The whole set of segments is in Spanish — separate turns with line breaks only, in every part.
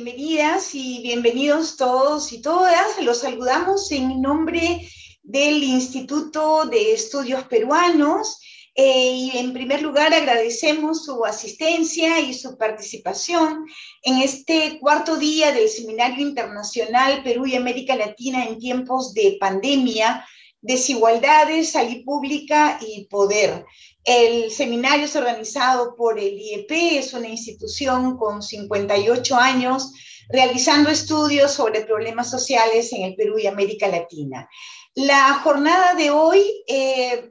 Bienvenidas y bienvenidos todos y todas. Los saludamos en nombre del Instituto de Estudios Peruanos y en primer lugar agradecemos su asistencia y su participación en este cuarto día del Seminario Internacional Perú y América Latina en tiempos de pandemia, desigualdades, salud pública y poder. El seminario es organizado por el IEP, es una institución con 58 años realizando estudios sobre problemas sociales en el Perú y América Latina. La jornada de hoy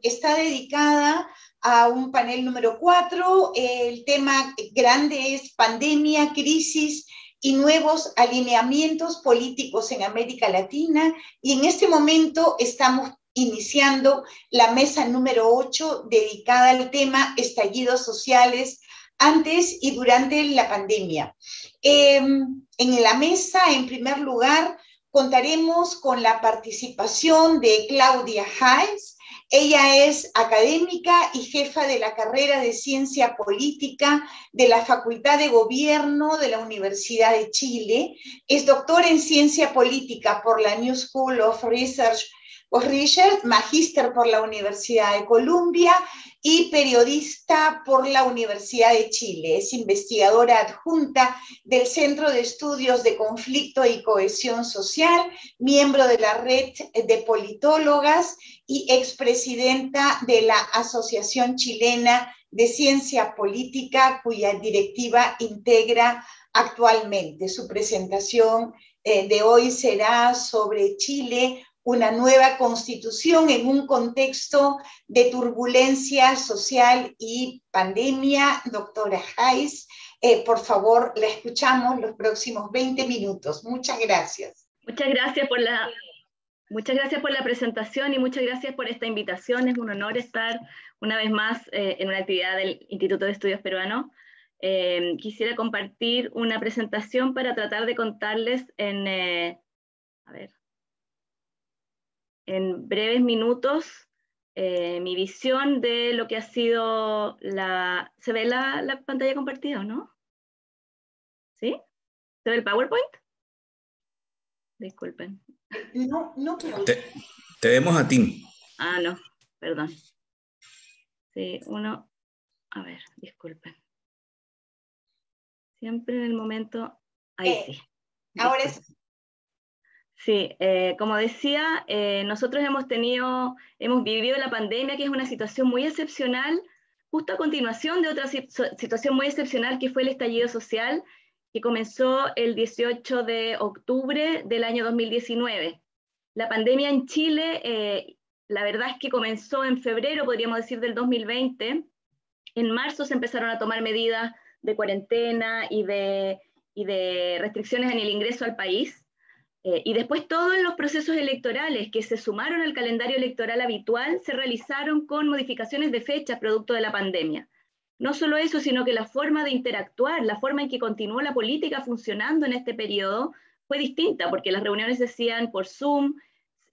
está dedicada a un panel número 4. El tema grande es pandemia, crisis y nuevos alineamientos políticos en América Latina. Y en este momento estamos iniciando la mesa número 8 dedicada al tema estallidos sociales antes y durante la pandemia. En la mesa, en primer lugar, contaremos con la participación de Claudia Haes. Ella es académica y jefa de la carrera de Ciencia Política de la Facultad de Gobierno de la Universidad de Chile. Es doctora en Ciencia Política por la New School of Research, magíster por la Universidad de Columbia y periodista por la Universidad de Chile. Es investigadora adjunta del Centro de Estudios de Conflicto y Cohesión Social, miembro de la Red de Politólogas y expresidenta de la Asociación Chilena de Ciencia Política, cuya directiva integra actualmente. Su presentación de hoy será sobre Chile, una nueva constitución en un contexto de turbulencia social y pandemia. Doctora Haes, por favor, la escuchamos los próximos 20 minutos. Muchas gracias.
Muchas gracias por la presentación y muchas gracias por esta invitación. Es un honor estar una vez más en una actividad del Instituto de Estudios Peruanos. Quisiera compartir una presentación para tratar de contarles en breves minutos mi visión de lo que ha sido la... ¿Se ve la pantalla compartida o no? ¿Sí? ¿Se ve el PowerPoint? Disculpen.
No.
Te vemos a ti.
Ah, no, perdón. Sí, a ver, disculpen. Siempre en el momento... Ahí sí.
Ahora es...
Sí, como decía, nosotros hemos vivido la pandemia, que es una situación muy excepcional, justo a continuación de otra situación muy excepcional que fue el estallido social, que comenzó el 18 de octubre del año 2019. La pandemia en Chile, la verdad es que comenzó en febrero, podríamos decir, del 2020. En marzo se empezaron a tomar medidas de cuarentena y de restricciones en el ingreso al país. Y después todos los procesos electorales que se sumaron al calendario electoral habitual se realizaron con modificaciones de fechas producto de la pandemia. No solo eso, sino que la forma de interactuar, la forma en que continuó la política funcionando en este periodo fue distinta, porque las reuniones se hacían por Zoom,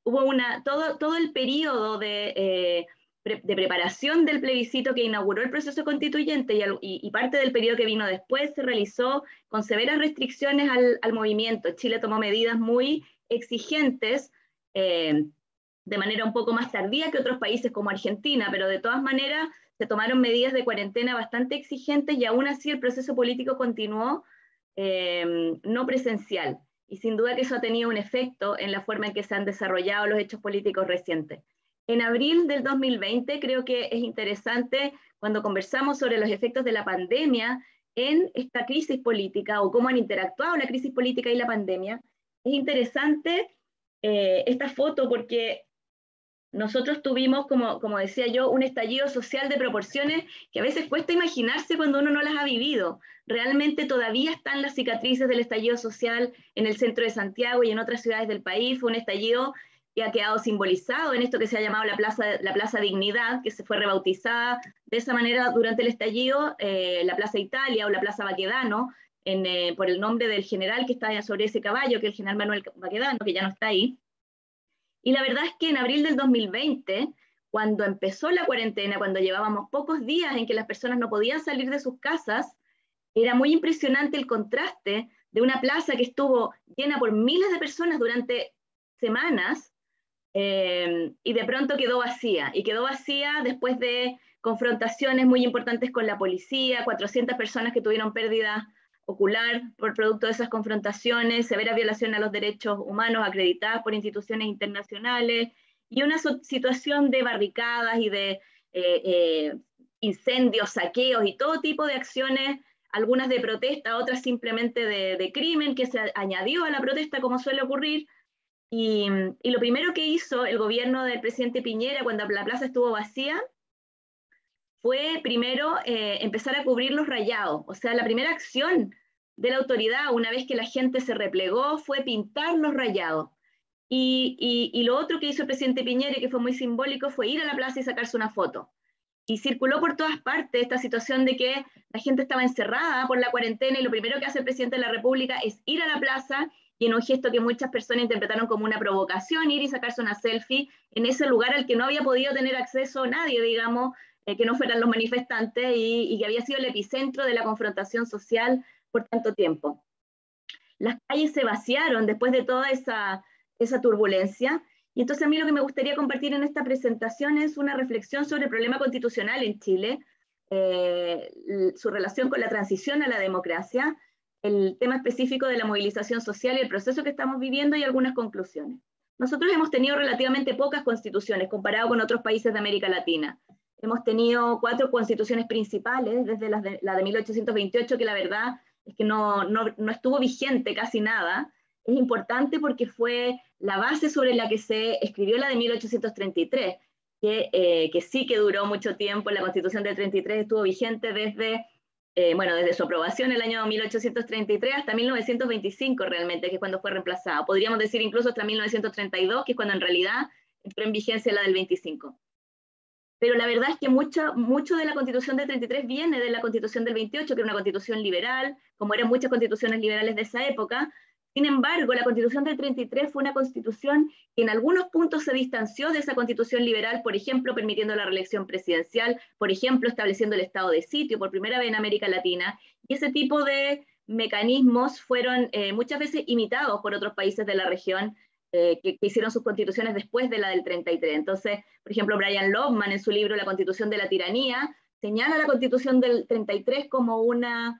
hubo todo el periodo de preparación del plebiscito que inauguró el proceso constituyente y parte del periodo que vino después se realizó con severas restricciones al movimiento. Chile tomó medidas muy exigentes de manera un poco más tardía que otros países como Argentina, pero de todas maneras se tomaron medidas de cuarentena bastante exigentes y aún así el proceso político continuó no presencial. Y sin duda que eso ha tenido un efecto en la forma en que se han desarrollado los hechos políticos recientes. En abril del 2020 creo que es interesante cuando conversamos sobre los efectos de la pandemia en esta crisis política o cómo han interactuado la crisis política y la pandemia. Es interesante esta foto porque nosotros tuvimos, como decía yo, un estallido social de proporciones que a veces cuesta imaginarse cuando uno no las ha vivido. Realmente todavía están las cicatrices del estallido social en el centro de Santiago y en otras ciudades del país. Fue un estallido que ha quedado simbolizado en esto que se ha llamado la Plaza Dignidad, que se fue rebautizada de esa manera durante el estallido, la Plaza Italia o la Plaza Baquedano, por el nombre del general que está sobre ese caballo, que es el general Manuel Baquedano, que ya no está ahí. Y la verdad es que en abril del 2020, cuando empezó la cuarentena, cuando llevábamos pocos días en que las personas no podían salir de sus casas, era muy impresionante el contraste de una plaza que estuvo llena por miles de personas durante semanas, y de pronto quedó vacía, y quedó vacía después de confrontaciones muy importantes con la policía, 400 personas que tuvieron pérdida ocular por producto de esas confrontaciones, severa violación a los derechos humanos acreditadas por instituciones internacionales, y una situación de barricadas y de incendios, saqueos y todo tipo de acciones, algunas de protesta, otras simplemente de crimen, que se añadió a la protesta como suele ocurrir. Y lo primero que hizo el gobierno del presidente Piñera cuando la plaza estuvo vacía fue primero empezar a cubrir los rayados. O sea, la primera acción de la autoridad, una vez que la gente se replegó, fue pintar los rayados. Y lo otro que hizo el presidente Piñera, que fue muy simbólico, fue ir a la plaza y sacarse una foto. Y circuló por todas partes esta situación de que la gente estaba encerrada por la cuarentena, y lo primero que hace el presidente de la República es ir a la plaza, y en un gesto que muchas personas interpretaron como una provocación, ir y sacarse una selfie en ese lugar al que no había podido tener acceso nadie, digamos, que no fueran los manifestantes, y que había sido el epicentro de la confrontación social por tanto tiempo. Las calles se vaciaron después de toda esa turbulencia, y entonces a mí lo que me gustaría compartir en esta presentación es una reflexión sobre el problema constitucional en Chile, su relación con la transición a la democracia, el tema específico de la movilización social y el proceso que estamos viviendo, y algunas conclusiones. Nosotros hemos tenido relativamente pocas constituciones comparado con otros países de América Latina. Hemos tenido 4 constituciones principales, desde la de 1828, que la verdad es que no estuvo vigente casi nada. Es importante porque fue la base sobre la que se escribió la de 1833, que sí que duró mucho tiempo. La Constitución del 33 estuvo vigente desde su aprobación en el año 1833 hasta 1925 realmente, que es cuando fue reemplazada. Podríamos decir incluso hasta 1932, que es cuando en realidad entró en vigencia la del 25. Pero la verdad es que mucho de la Constitución del 33 viene de la Constitución del 28, que era una constitución liberal, como eran muchas constituciones liberales de esa época. Sin embargo, la Constitución del 33 fue una constitución que en algunos puntos se distanció de esa constitución liberal, por ejemplo, permitiendo la reelección presidencial, por ejemplo, estableciendo el estado de sitio por primera vez en América Latina, y ese tipo de mecanismos fueron muchas veces imitados por otros países de la región, que hicieron sus constituciones después de la del 33. Entonces, por ejemplo, Brian Lobman en su libro La Constitución de la Tiranía señala la Constitución del 33 como una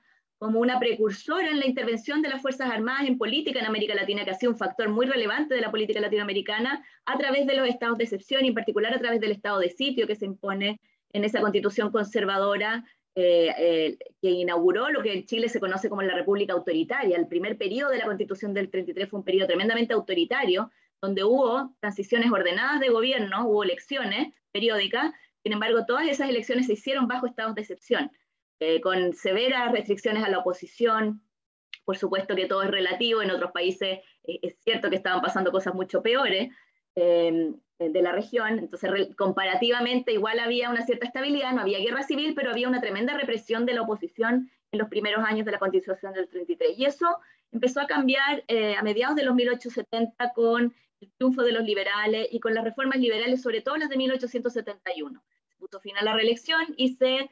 precursora en la intervención de las Fuerzas Armadas en política en América Latina, que ha sido un factor muy relevante de la política latinoamericana a través de los estados de excepción, y en particular a través del estado de sitio que se impone en esa constitución conservadora que inauguró lo que en Chile se conoce como la República Autoritaria. El primer periodo de la Constitución del 33 fue un periodo tremendamente autoritario, donde hubo transiciones ordenadas de gobierno, hubo elecciones periódicas. Sin embargo, todas esas elecciones se hicieron bajo estados de excepción, con severas restricciones a la oposición. Por supuesto que todo es relativo, en otros países es cierto que estaban pasando cosas mucho peores de la región, entonces comparativamente igual había una cierta estabilidad, no había guerra civil, pero había una tremenda represión de la oposición en los primeros años de la Constitución del 33, y eso empezó a cambiar a mediados de los 1870 con el triunfo de los liberales y con las reformas liberales, sobre todo las de 1871. Se puso fin a la reelección y se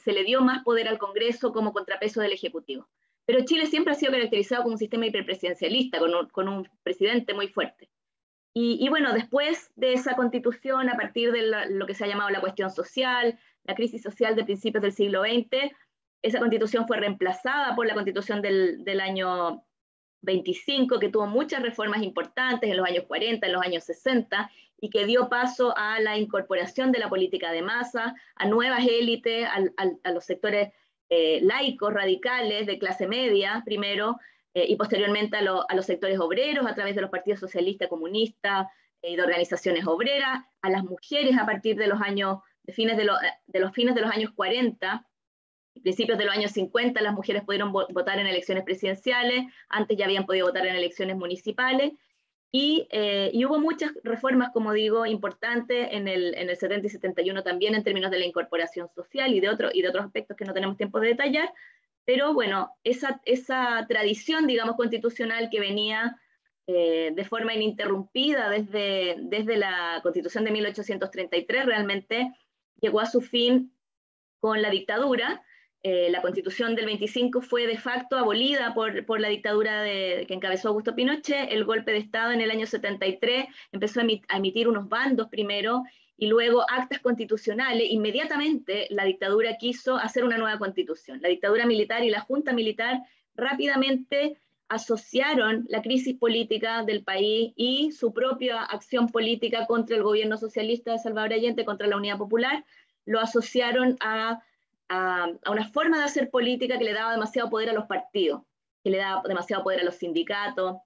le dio más poder al Congreso como contrapeso del Ejecutivo. Pero Chile siempre ha sido caracterizado como un sistema hiperpresidencialista, con un presidente muy fuerte. Y bueno, después de esa constitución, a partir de lo que se ha llamado la cuestión social, la crisis social de principios del siglo XX, esa constitución fue reemplazada por la constitución del año 25, que tuvo muchas reformas importantes en los años 40, en los años 60, y que dio paso a la incorporación de la política de masa, a nuevas élites, a los sectores laicos, radicales, de clase media, primero, y posteriormente a los sectores obreros, a través de los partidos socialistas, comunistas y de organizaciones obreras, a las mujeres a partir de los fines de los años 40, principios de los años 50, las mujeres pudieron votar en elecciones presidenciales, antes ya habían podido votar en elecciones municipales, y hubo muchas reformas, como digo, importantes en el 70 y 71 también, en términos de la incorporación social y de otros aspectos que no tenemos tiempo de detallar. Pero bueno, esa tradición, digamos, constitucional que venía de forma ininterrumpida desde la Constitución de 1833, realmente llegó a su fin con la dictadura, la Constitución del 25 fue de facto abolida por la dictadura que encabezó Augusto Pinochet. El golpe de Estado en el año 73 empezó a emitir unos bandos primero y luego actas constitucionales. Inmediatamente la dictadura quiso hacer una nueva constitución. La dictadura militar y la junta militar rápidamente asociaron la crisis política del país y su propia acción política contra el gobierno socialista de Salvador Allende, contra la Unidad Popular, lo asociaron a una forma de hacer política que le daba demasiado poder a los partidos, que le daba demasiado poder a los sindicatos,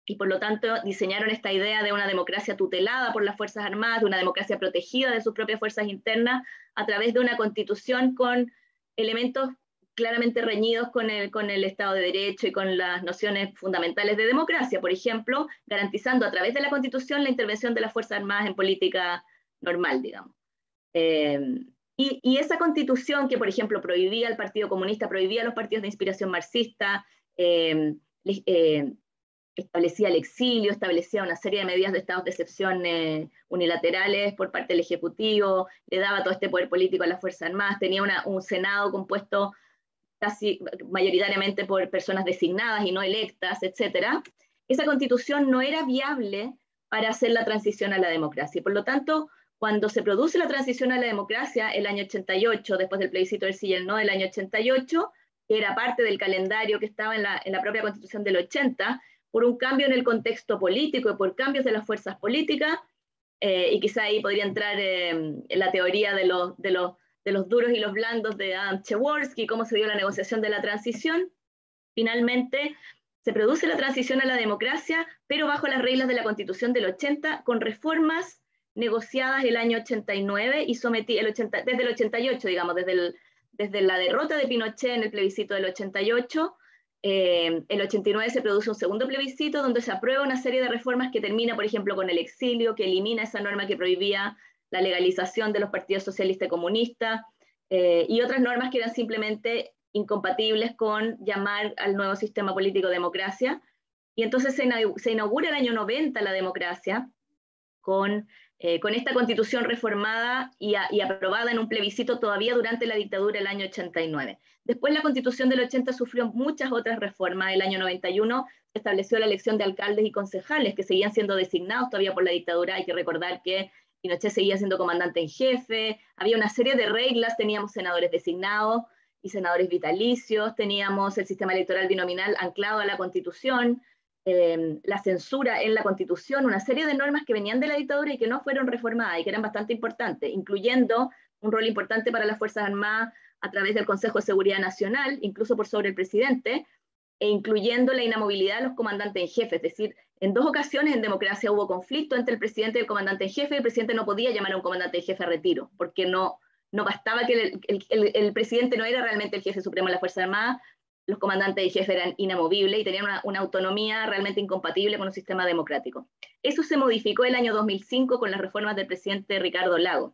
y por lo tanto diseñaron esta idea de una democracia tutelada por las Fuerzas Armadas, de una democracia protegida de sus propias fuerzas internas, a través de una constitución con elementos claramente reñidos con el Estado de Derecho y con las nociones fundamentales de democracia, por ejemplo, garantizando a través de la Constitución la intervención de las Fuerzas Armadas en política normal, digamos. Y esa Constitución que, por ejemplo, prohibía al Partido Comunista, prohibía a los partidos de inspiración marxista, establecía el exilio, establecía una serie de medidas de estados de excepción unilaterales por parte del Ejecutivo, le daba todo este poder político a las Fuerzas Armadas, tenía un Senado compuesto casi mayoritariamente por personas designadas y no electas, etc. Esa Constitución no era viable para hacer la transición a la democracia. Y por lo tanto, cuando se produce la transición a la democracia, el año 88, después del plebiscito del sí y el no del año 88, que era parte del calendario que estaba en la propia Constitución del 80, por un cambio en el contexto político y por cambios de las fuerzas políticas, y quizá ahí podría entrar en la teoría de los duros y los blandos de Adam Przeworski, cómo se dio la negociación de la transición. Finalmente se produce la transición a la democracia, pero bajo las reglas de la Constitución del 80, con reformas negociadas el año 89 y sometidas desde el 88, digamos, desde la derrota de Pinochet en el plebiscito del 88. El 89 se produce un segundo plebiscito donde se aprueba una serie de reformas que termina, por ejemplo, con el exilio, que elimina esa norma que prohibía la legalización de los partidos socialistas y comunistas, y otras normas que eran simplemente incompatibles con llamar al nuevo sistema político democracia. Y entonces se inaugura el año 90 la democracia con esta Constitución reformada y aprobada en un plebiscito todavía durante la dictadura del año 89. Después la Constitución del 80 sufrió muchas otras reformas. El año 91 se estableció la elección de alcaldes y concejales que seguían siendo designados todavía por la dictadura. Hay que recordar que Pinochet seguía siendo comandante en jefe, había una serie de reglas, teníamos senadores designados y senadores vitalicios, teníamos el sistema electoral binominal anclado a la Constitución, la censura en la Constitución, una serie de normas que venían de la dictadura y que no fueron reformadas y que eran bastante importantes, incluyendo un rol importante para las Fuerzas Armadas a través del Consejo de Seguridad Nacional, incluso por sobre el presidente, e incluyendo la inamovilidad de los comandantes en jefe. Es decir, en 2 ocasiones en democracia hubo conflicto entre el presidente y el comandante en jefe, y el presidente no podía llamar a un comandante en jefe a retiro, porque no bastaba que el presidente no era realmente el jefe supremo de las Fuerzas Armadas, los comandantes y jefes eran inamovibles y tenían una autonomía realmente incompatible con un sistema democrático. Eso se modificó el año 2005 con las reformas del presidente Ricardo Lagos.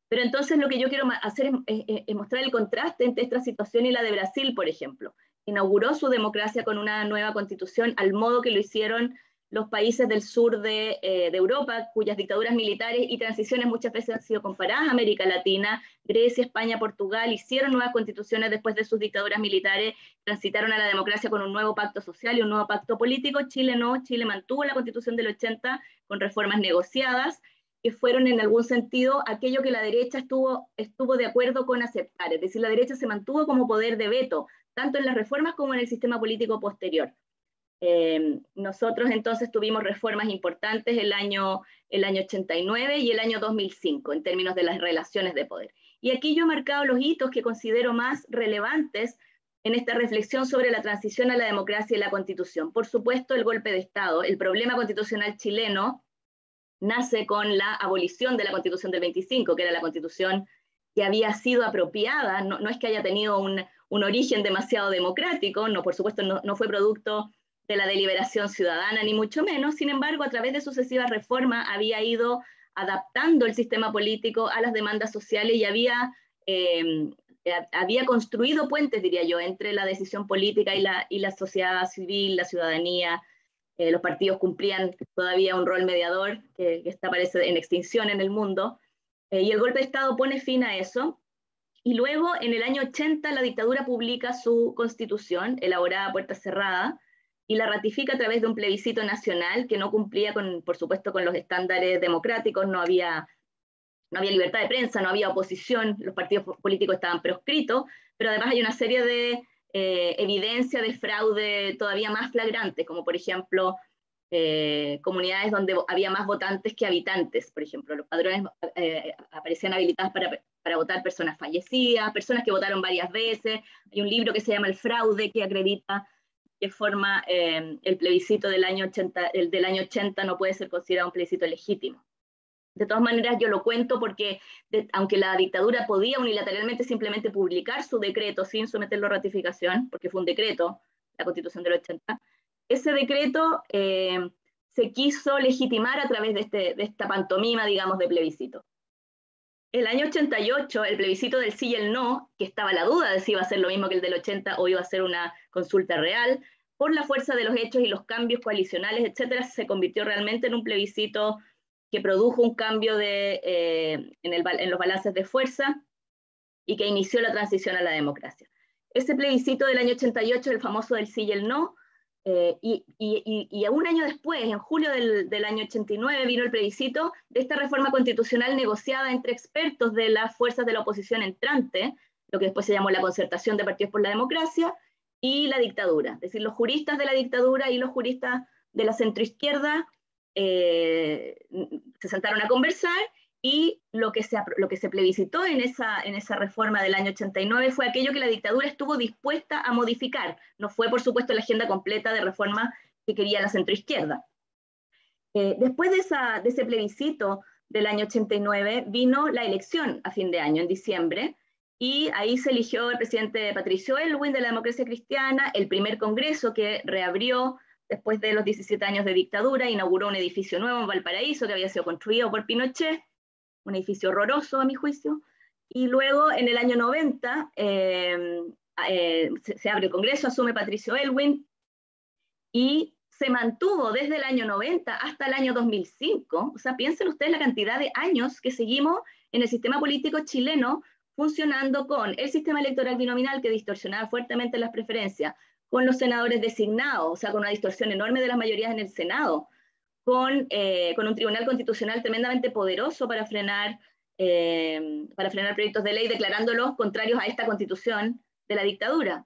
Pero entonces lo que yo quiero hacer es mostrar el contraste entre esta situación y la de Brasil, por ejemplo. Inauguró su democracia con una nueva constitución al modo que lo hicieron los países del sur de Europa, cuyas dictaduras militares y transiciones muchas veces han sido comparadas a América Latina. Grecia, España, Portugal hicieron nuevas constituciones después de sus dictaduras militares, transitaron a la democracia con un nuevo pacto social y un nuevo pacto político. Chile no, Chile mantuvo la Constitución del 80 con reformas negociadas, que fueron en algún sentido aquello que la derecha estuvo de acuerdo con aceptar. Es decir, la derecha se mantuvo como poder de veto, tanto en las reformas como en el sistema político posterior. Nosotros entonces tuvimos reformas importantes el año 89 y el año 2005 en términos de las relaciones de poder. Y aquí yo he marcado los hitos que considero más relevantes en esta reflexión sobre la transición a la democracia y la Constitución. Por supuesto, el golpe de Estado, el problema constitucional chileno nace con la abolición de la Constitución del 25, que era la Constitución que había sido apropiada, no es que haya tenido un origen demasiado democrático, no, por supuesto no fue producto de la deliberación ciudadana, ni mucho menos. Sin embargo, a través de sucesivas reformas había ido adaptando el sistema político a las demandas sociales y había construido puentes, diría yo, entre la decisión política y la sociedad civil, la ciudadanía. Los partidos cumplían todavía un rol mediador que parece en extinción en el mundo, y el golpe de Estado pone fin a eso, Y luego, en el año 80, la dictadura publica su constitución, elaborada a puerta cerrada, y la ratifica a través de un plebiscito nacional que no cumplía, por supuesto, con los estándares democráticos. No había libertad de prensa, no había oposición, los partidos políticos estaban proscritos, pero además hay una serie de evidencia de fraude todavía más flagrantes, como por ejemplo comunidades donde había más votantes que habitantes. Por ejemplo, los padrones aparecían habilitados para votar personas fallecidas, personas que votaron varias veces. Hay un libro que se llama El fraude, que acredita que forma el plebiscito del año 80, el del año 80 no puede ser considerado un plebiscito legítimo. De todas maneras, yo lo cuento porque, aunque la dictadura podía unilateralmente simplemente publicar su decreto sin someterlo a ratificación, porque fue un decreto, la Constitución del 80, ese decreto se quiso legitimar a través de esta pantomima, digamos, de plebiscito. El año 88, el plebiscito del sí y el no, que estaba la duda de si iba a ser lo mismo que el del 80 o iba a ser una consulta real, por la fuerza de los hechos y los cambios coalicionales, etcétera, se convirtió realmente en un plebiscito que produjo un cambio en los balances de fuerza y que inició la transición a la democracia. Ese plebiscito del año 88, el famoso del sí y el no, y un año después, en julio del año 89, vino el plebiscito de esta reforma constitucional negociada entre expertos de las fuerzas de la oposición entrante, lo que después se llamó la concertación de partidos por la democracia, y la dictadura. Es decir, los juristas de la dictadura y los juristas de la centroizquierda se sentaron a conversar, y lo que se plebiscitó en esa reforma del año 89 fue aquello que la dictadura estuvo dispuesta a modificar. No fue, por supuesto, la agenda completa de reforma que quería la centroizquierda. Después de ese plebiscito del año 89 vino la elección a fin de año, en diciembre, y ahí se eligió el presidente Patricio Aylwin de la Democracia Cristiana, el primer congreso que reabrió después de los 17 años de dictadura, inauguró un edificio nuevo en Valparaíso que había sido construido por Pinochet, un edificio horroroso a mi juicio, y luego en el año 90 se abre el Congreso, asume Patricio Aylwin, y se mantuvo desde el año 90 hasta el año 2005, o sea, piensen ustedes la cantidad de años que seguimos en el sistema político chileno funcionando con el sistema electoral binominal que distorsionaba fuertemente las preferencias, con los senadores designados, o sea, con una distorsión enorme de las mayorías en el Senado, con un tribunal constitucional tremendamente poderoso para frenar proyectos de ley, declarándolos contrarios a esta constitución de la dictadura,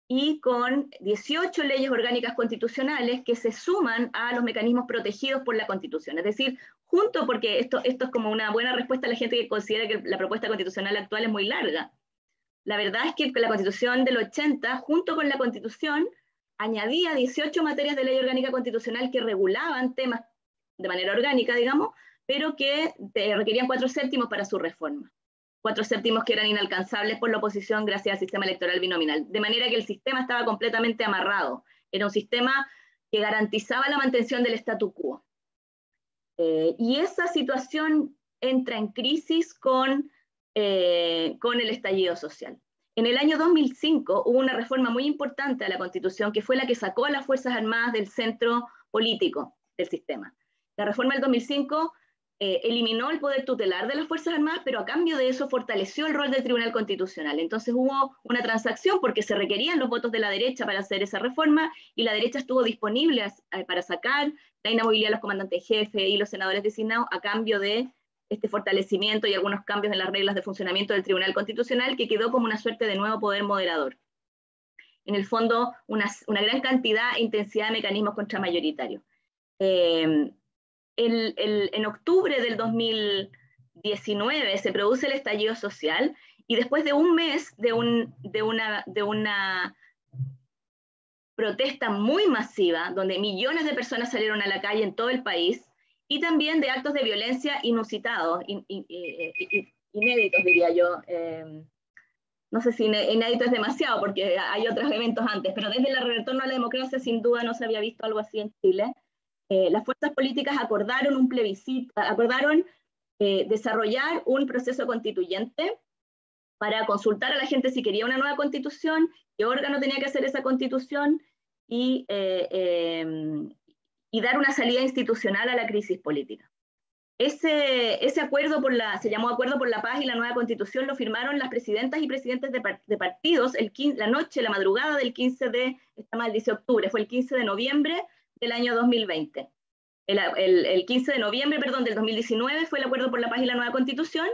y con 18 leyes orgánicas constitucionales que se suman a los mecanismos protegidos por la Constitución. Es decir, junto, porque esto es como una buena respuesta a la gente que considera que la propuesta constitucional actual es muy larga. La verdad es que la Constitución del 80, junto con la Constitución, añadía 18 materias de ley orgánica constitucional que regulaban temas de manera orgánica, digamos, pero que requerían 4/7 para su reforma. 4/7 que eran inalcanzables por la oposición gracias al sistema electoral binominal. De manera que el sistema estaba completamente amarrado. Era un sistema que garantizaba la mantención del statu quo. Y esa situación entra en crisis con el estallido social. En el año 2005 hubo una reforma muy importante a la Constitución que fue la que sacó a las Fuerzas Armadas del centro político del sistema. La reforma del 2005 eliminó el poder tutelar de las Fuerzas Armadas, pero a cambio de eso fortaleció el rol del Tribunal Constitucional. Entonces hubo una transacción porque se requerían los votos de la derecha para hacer esa reforma, y la derecha estuvo disponible para sacar la inamovilidad de los comandantes jefe y los senadores designados a cambio de este fortalecimiento y algunos cambios en las reglas de funcionamiento del Tribunal Constitucional, que quedó como una suerte de nuevo poder moderador. En el fondo, una gran cantidad e intensidad de mecanismos contramayoritarios. En octubre del 2019 se produce el estallido social, y después de un mes de una protesta muy masiva, donde millones de personas salieron a la calle en todo el país, y también de actos de violencia inusitados, inéditos, diría yo. No sé si inédito es demasiado, porque hay otros eventos antes, pero desde el retorno a la democracia sin duda no se había visto algo así en Chile. Las fuerzas políticas acordaron un plebiscito, acordaron desarrollar un proceso constituyente para consultar a la gente si quería una nueva constitución, qué órgano tenía que hacer esa constitución, y dar una salida institucional a la crisis política. Ese acuerdo se llamó Acuerdo por la Paz y la Nueva Constitución, lo firmaron las presidentas y presidentes de partidos la madrugada del 15 de, está mal, dice octubre, fue el 15 de noviembre del año 2020. El 15 de noviembre, perdón, del 2019 fue el Acuerdo por la Paz y la Nueva Constitución,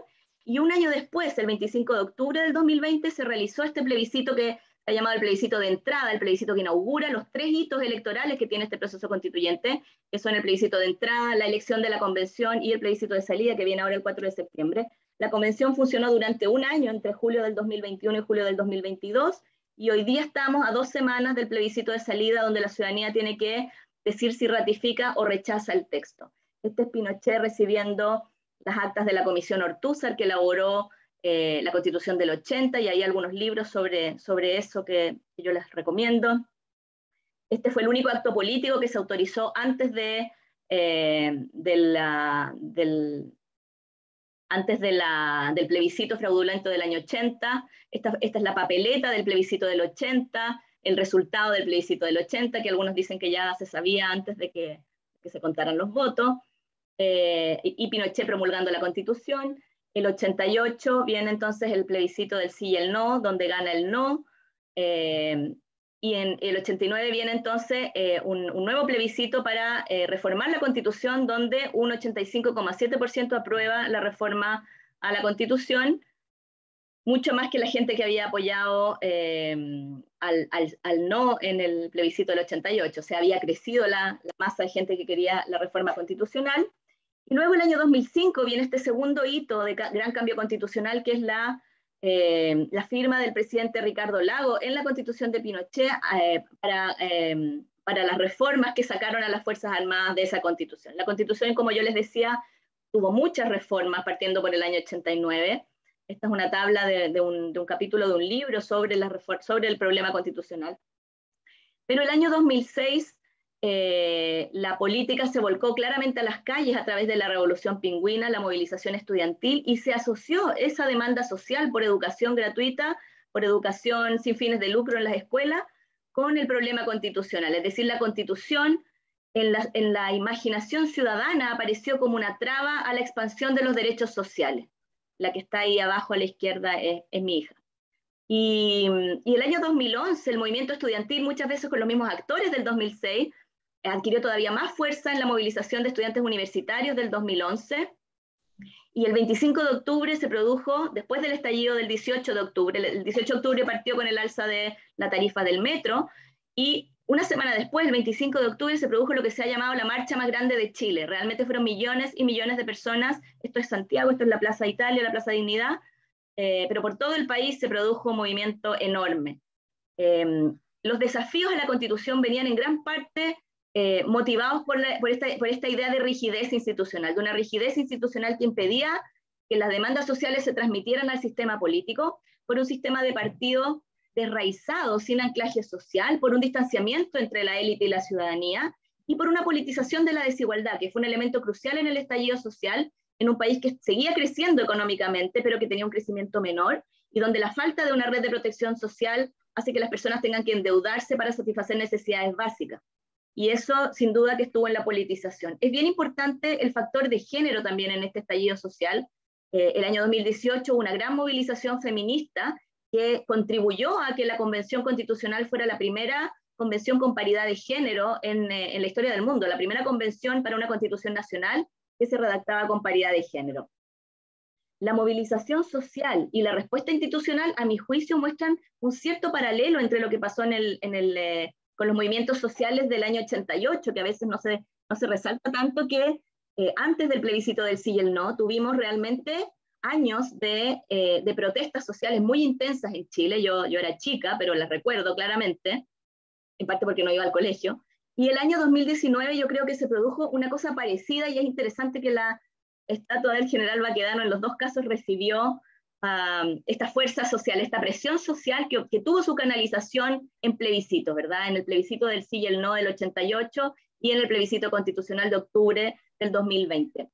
y un año después, el 25 de octubre del 2020, se realizó este plebiscito que se ha llamado el plebiscito de entrada, el plebiscito que inaugura los 3 hitos electorales que tiene este proceso constituyente, que son el plebiscito de entrada, la elección de la convención y el plebiscito de salida, que viene ahora el 4 de septiembre. La convención funcionó durante un año, entre julio del 2021 y julio del 2022, y hoy día estamos a 2 semanas del plebiscito de salida, donde la ciudadanía tiene que decir si ratifica o rechaza el texto. Este es Pinochet recibiendo las actas de la Comisión Ortúzar, que elaboró la Constitución del 80, y hay algunos libros sobre eso que yo les recomiendo. Este fue el único acto político que se autorizó antes del plebiscito fraudulento del año 80. Esta es la papeleta del plebiscito del 80, el resultado del plebiscito del 80, que algunos dicen que ya se sabía antes de que se contaran los votos, y Pinochet promulgando la Constitución. El 88 viene entonces el plebiscito del sí y el no, donde gana el no, y en el 89 viene entonces un nuevo plebiscito para reformar la Constitución, donde un 85,7% aprueba la reforma a la Constitución, mucho más que la gente que había apoyado al no en el plebiscito del 88, o sea, había crecido la masa de gente que quería la reforma constitucional. Y luego el año 2005 viene este segundo hito de gran cambio constitucional, que es la firma del presidente Ricardo Lagos en la Constitución de Pinochet para las reformas que sacaron a las Fuerzas Armadas de esa Constitución. La Constitución, como yo les decía, tuvo muchas reformas partiendo por el año 89. Esta es una tabla de un capítulo de un libro sobre el problema constitucional. Pero el año 2006 la política se volcó claramente a las calles a través de la Revolución Pingüina, la movilización estudiantil, y se asoció esa demanda social por educación gratuita, por educación sin fines de lucro en las escuelas, con el problema constitucional. Es decir, la Constitución en la imaginación ciudadana apareció como una traba a la expansión de los derechos sociales. La que está ahí abajo a la izquierda es mi hija. Y el año 2011, el movimiento estudiantil, muchas veces con los mismos actores del 2006, adquirió todavía más fuerza en la movilización de estudiantes universitarios del 2011, y el 25 de octubre se produjo, después del estallido del 18 de octubre, el 18 de octubre partió con el alza de la tarifa del metro, y una semana después, el 25 de octubre, se produjo lo que se ha llamado la marcha más grande de Chile. Realmente fueron millones y millones de personas. Esto es Santiago, esto es la Plaza de Italia, la Plaza Dignidad, pero por todo el país se produjo un movimiento enorme. Los desafíos a la Constitución venían en gran parte motivados por esta idea de rigidez institucional, de una rigidez institucional que impedía que las demandas sociales se transmitieran al sistema político, por un sistema de partidos desraizado, sin anclaje social, por un distanciamiento entre la élite y la ciudadanía, y por una politización de la desigualdad, que fue un elemento crucial en el estallido social, en un país que seguía creciendo económicamente, pero que tenía un crecimiento menor, y donde la falta de una red de protección social hace que las personas tengan que endeudarse para satisfacer necesidades básicas. Y eso, sin duda, que estuvo en la politización. Es bien importante el factor de género también en este estallido social. El año 2018 hubo una gran movilización feminista que contribuyó a que la Convención Constitucional fuera la primera convención con paridad de género en la historia del mundo, la primera convención para una constitución nacional que se redactaba con paridad de género. La movilización social y la respuesta institucional, a mi juicio, muestran un cierto paralelo entre lo que pasó con los movimientos sociales del año 88, que a veces no se resalta tanto, que antes del plebiscito del sí y el no, tuvimos realmente años de protestas sociales muy intensas en Chile. Yo era chica, pero las recuerdo claramente, en parte porque no iba al colegio. Y el año 2019 yo creo que se produjo una cosa parecida, y es interesante que la estatua del general Baquedano en los dos casos recibió esta fuerza social, esta presión social que tuvo su canalización en plebiscitos, ¿verdad? En el plebiscito del sí y el no del 88 y en el plebiscito constitucional de octubre del 2020.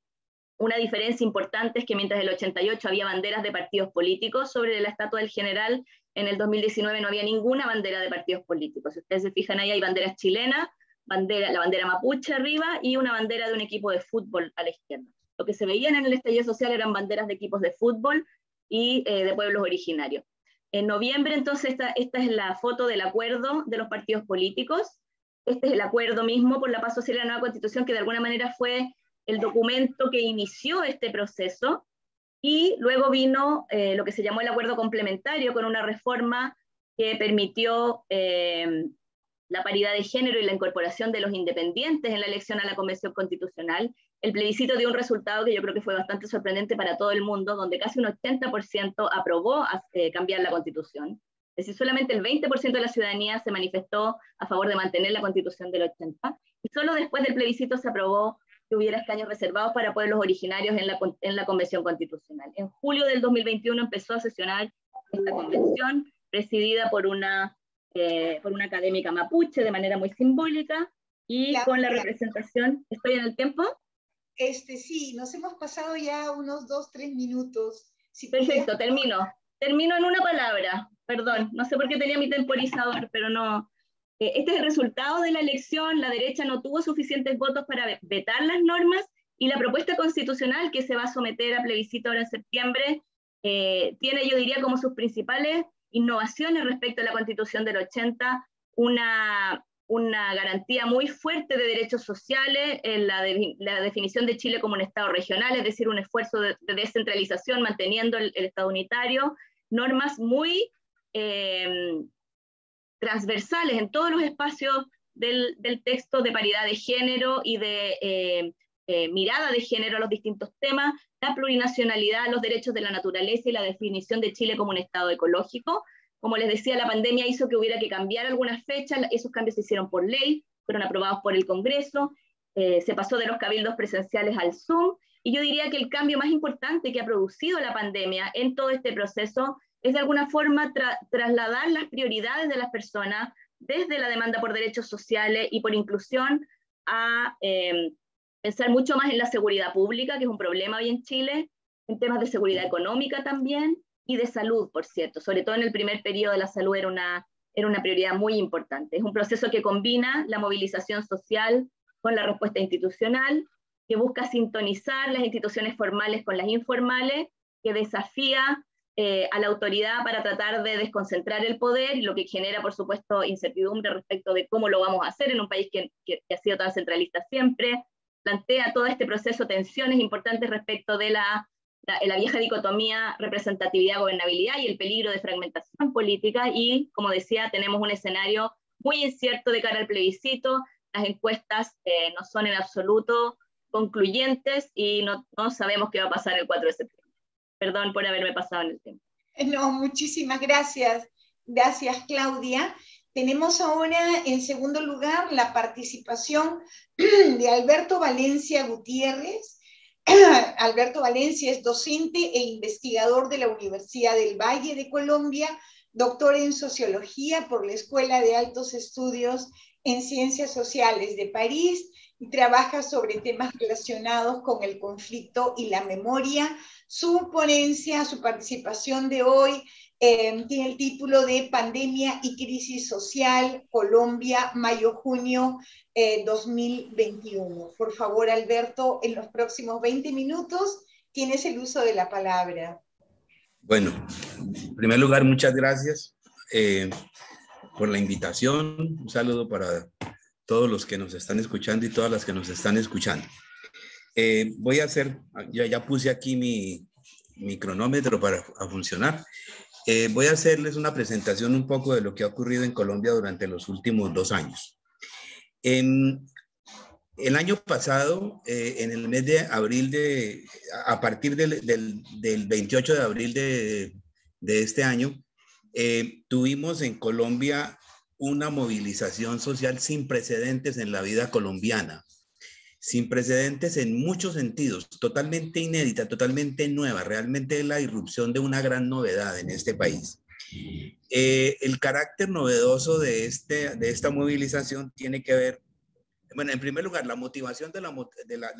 Una diferencia importante es que mientras en el 88 había banderas de partidos políticos sobre la estatua del general, en el 2019 no había ninguna bandera de partidos políticos. Si ustedes se fijan ahí, hay banderas chilenas, la bandera mapuche arriba y una bandera de un equipo de fútbol a la izquierda. Lo que se veían en el estallido social eran banderas de equipos de fútbol y de pueblos originarios. En noviembre, entonces, esta es la foto del acuerdo de los partidos políticos. Este es el acuerdo mismo por la paz social y la nueva constitución, que de alguna manera fue el documento que inició este proceso. Y luego vino lo que se llamó el acuerdo complementario, con una reforma que permitió la paridad de género y la incorporación de los independientes en la elección a la Convención Constitucional. El plebiscito dio un resultado que yo creo que fue bastante sorprendente para todo el mundo, donde casi un 80% aprobó cambiar la Constitución. Es decir, solamente el 20% de la ciudadanía se manifestó a favor de mantener la Constitución del 80, y solo después del plebiscito se aprobó que hubiera escaños reservados para pueblos originarios en la Convención Constitucional. En julio del 2021 empezó a sesionar esta convención, presidida por una académica mapuche de manera muy simbólica, y claro, con la representación. ¿Estoy en el tiempo?
Sí, nos hemos pasado ya unos 2-3 minutos. Si
perfecto, termino en una palabra, perdón, no sé por qué tenía mi temporizador, pero no. Este es el resultado de la elección. La derecha no tuvo suficientes votos para vetar las normas, y la propuesta constitucional que se va a someter a plebiscito ahora en septiembre tiene, yo diría, como sus principales innovaciones respecto a la Constitución del 80, una garantía muy fuerte de derechos sociales, la definición de Chile como un Estado regional, es decir, un esfuerzo de descentralización manteniendo el Estado unitario, normas muy transversales en todos los espacios del texto, de paridad de género y de mirada de género a los distintos temas, la plurinacionalidad, los derechos de la naturaleza y la definición de Chile como un Estado ecológico. Como les decía, la pandemia hizo que hubiera que cambiar algunas fechas, esos cambios se hicieron por ley, fueron aprobados por el Congreso, se pasó de los cabildos presenciales al Zoom, y yo diría que el cambio más importante que ha producido la pandemia en todo este proceso es de alguna forma trasladar las prioridades de las personas desde la demanda por derechos sociales y por inclusión a pensar mucho más en la seguridad pública, que es un problema hoy en Chile, en temas de seguridad económica también, y de salud, por cierto. Sobre todo en el primer periodo la salud era una prioridad muy importante. Es un proceso que combina la movilización social con la respuesta institucional, que busca sintonizar las instituciones formales con las informales, que desafía a la autoridad para tratar de desconcentrar el poder, y lo que genera, por supuesto, incertidumbre respecto de cómo lo vamos a hacer en un país que ha sido tan centralista siempre. Plantea todo este proceso tensiones importantes respecto de la vieja dicotomía representatividad-gobernabilidad y el peligro de fragmentación política, y, como decía, tenemos un escenario muy incierto de cara al plebiscito. Las encuestas no son en absoluto concluyentes y no sabemos qué va a pasar el 4 de septiembre. Perdón por haberme pasado en el tiempo.
No, muchísimas gracias. Gracias, Claudia. Tenemos ahora, en segundo lugar, la participación de Alberto Valencia Gutiérrez. Alberto Valencia es docente e investigador de la Universidad del Valle de Colombia, doctor en Sociología por la Escuela de Altos Estudios en Ciencias Sociales de París, y trabaja sobre temas relacionados con el conflicto y la memoria. Su ponencia, su participación de hoy tiene el título de Pandemia y Crisis Social, Colombia, mayo-junio 2021. Por favor, Alberto, en los próximos 20 minutos tienes el uso de la palabra.
Bueno, en primer lugar, muchas gracias por la invitación. Un saludo para todos los que nos están escuchando y todas las que nos están escuchando. Voy a hacer, ya puse aquí mi cronómetro para funcionar. Voy a hacerles una presentación un poco de lo que ha ocurrido en Colombia durante los últimos 2 años. El año pasado, en el mes de abril, a partir del 28 de abril de este año, tuvimos en Colombia una movilización social sin precedentes en la vida colombiana, sin precedentes en muchos sentidos, totalmente inédita, totalmente nueva, realmente la irrupción de una gran novedad en este país. El carácter novedoso de esta movilización tiene que ver, bueno, en primer lugar, la motivación de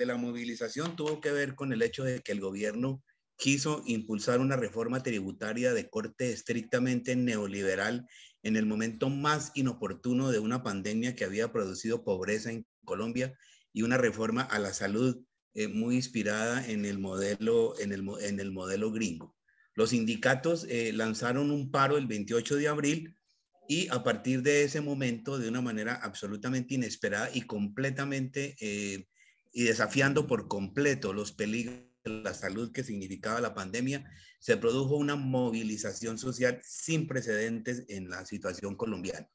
la movilización tuvo que ver con el hecho de que el gobierno quiso impulsar una reforma tributaria de corte estrictamente neoliberal en el momento más inoportuno de una pandemia que había producido pobreza en Colombia, y una reforma a la salud muy inspirada en el modelo gringo. Los sindicatos lanzaron un paro el 28 de abril y a partir de ese momento, de una manera absolutamente inesperada y completamente y desafiando por completo los peligros de la salud que significaba la pandemia, se produjo una movilización social sin precedentes en la situación colombiana.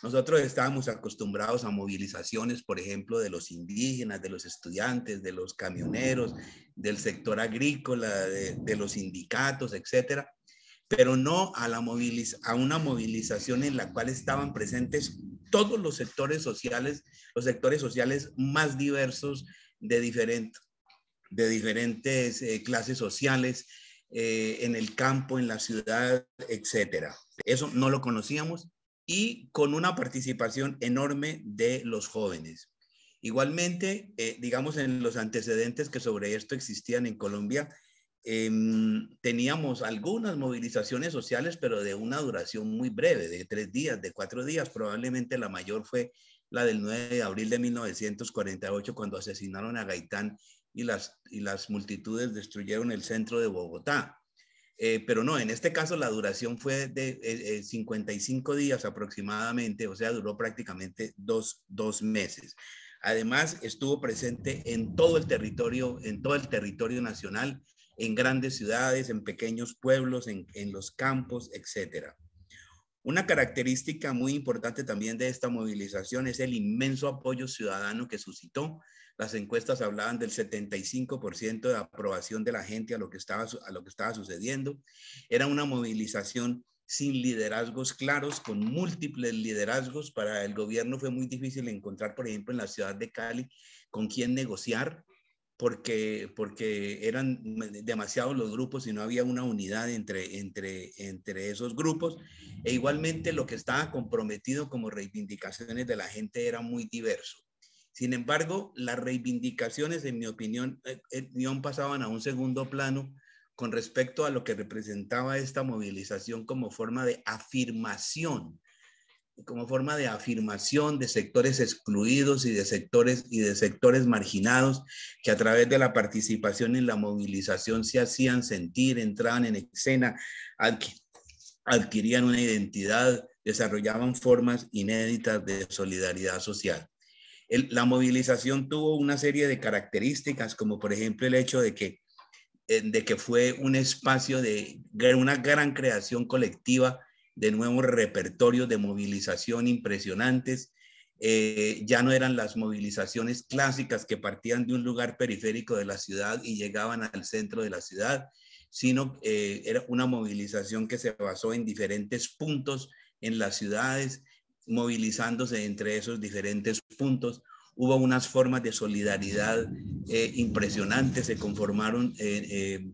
Nosotros estábamos acostumbrados a movilizaciones, por ejemplo, de los indígenas, de los estudiantes, de los camioneros, del sector agrícola, de los sindicatos, etcétera, pero no a una movilización en la cual estaban presentes todos los sectores sociales más diversos de diferentes clases sociales, en el campo, en la ciudad, etcétera. Eso no lo conocíamos y con una participación enorme de los jóvenes. Igualmente, digamos, en los antecedentes que sobre esto existían en Colombia, teníamos algunas movilizaciones sociales, pero de una duración muy breve, de 3 días, de 4 días. Probablemente la mayor fue la del 9 de abril de 1948, cuando asesinaron a Gaitán y las multitudes destruyeron el centro de Bogotá. Pero no, en este caso la duración fue de 55 días aproximadamente, o sea, duró prácticamente dos meses. Además, estuvo presente en todo el territorio nacional, en grandes ciudades, en pequeños pueblos, en los campos, etcétera. Una característica muy importante también de esta movilización es el inmenso apoyo ciudadano que suscitó. Las encuestas hablaban del 75% de aprobación de la gente a lo que estaba sucediendo. Era una movilización sin liderazgos claros, con múltiples liderazgos. Para el gobierno fue muy difícil encontrar, por ejemplo, en la ciudad de Cali, con quién negociar, porque eran demasiados los grupos y no había una unidad entre esos grupos. E igualmente lo que estaba comprometido como reivindicaciones de la gente era muy diverso. Sin embargo, las reivindicaciones, en mi opinión, pasaban a un segundo plano con respecto a lo que representaba esta movilización como forma de afirmación de sectores excluidos y de sectores marginados, que a través de la participación en la movilización se hacían sentir, entraban en escena, adquirían una identidad, desarrollaban formas inéditas de solidaridad social. La movilización tuvo una serie de características, como por ejemplo el hecho de que fue un espacio de una gran creación colectiva, de nuevos repertorios de movilización impresionantes. Ya no eran las movilizaciones clásicas que partían de un lugar periférico de la ciudad y llegaban al centro de la ciudad, sino era una movilización que se basó en diferentes puntos en las ciudades, movilizándose entre esos diferentes puntos. Hubo unas formas de solidaridad impresionantes, se conformaron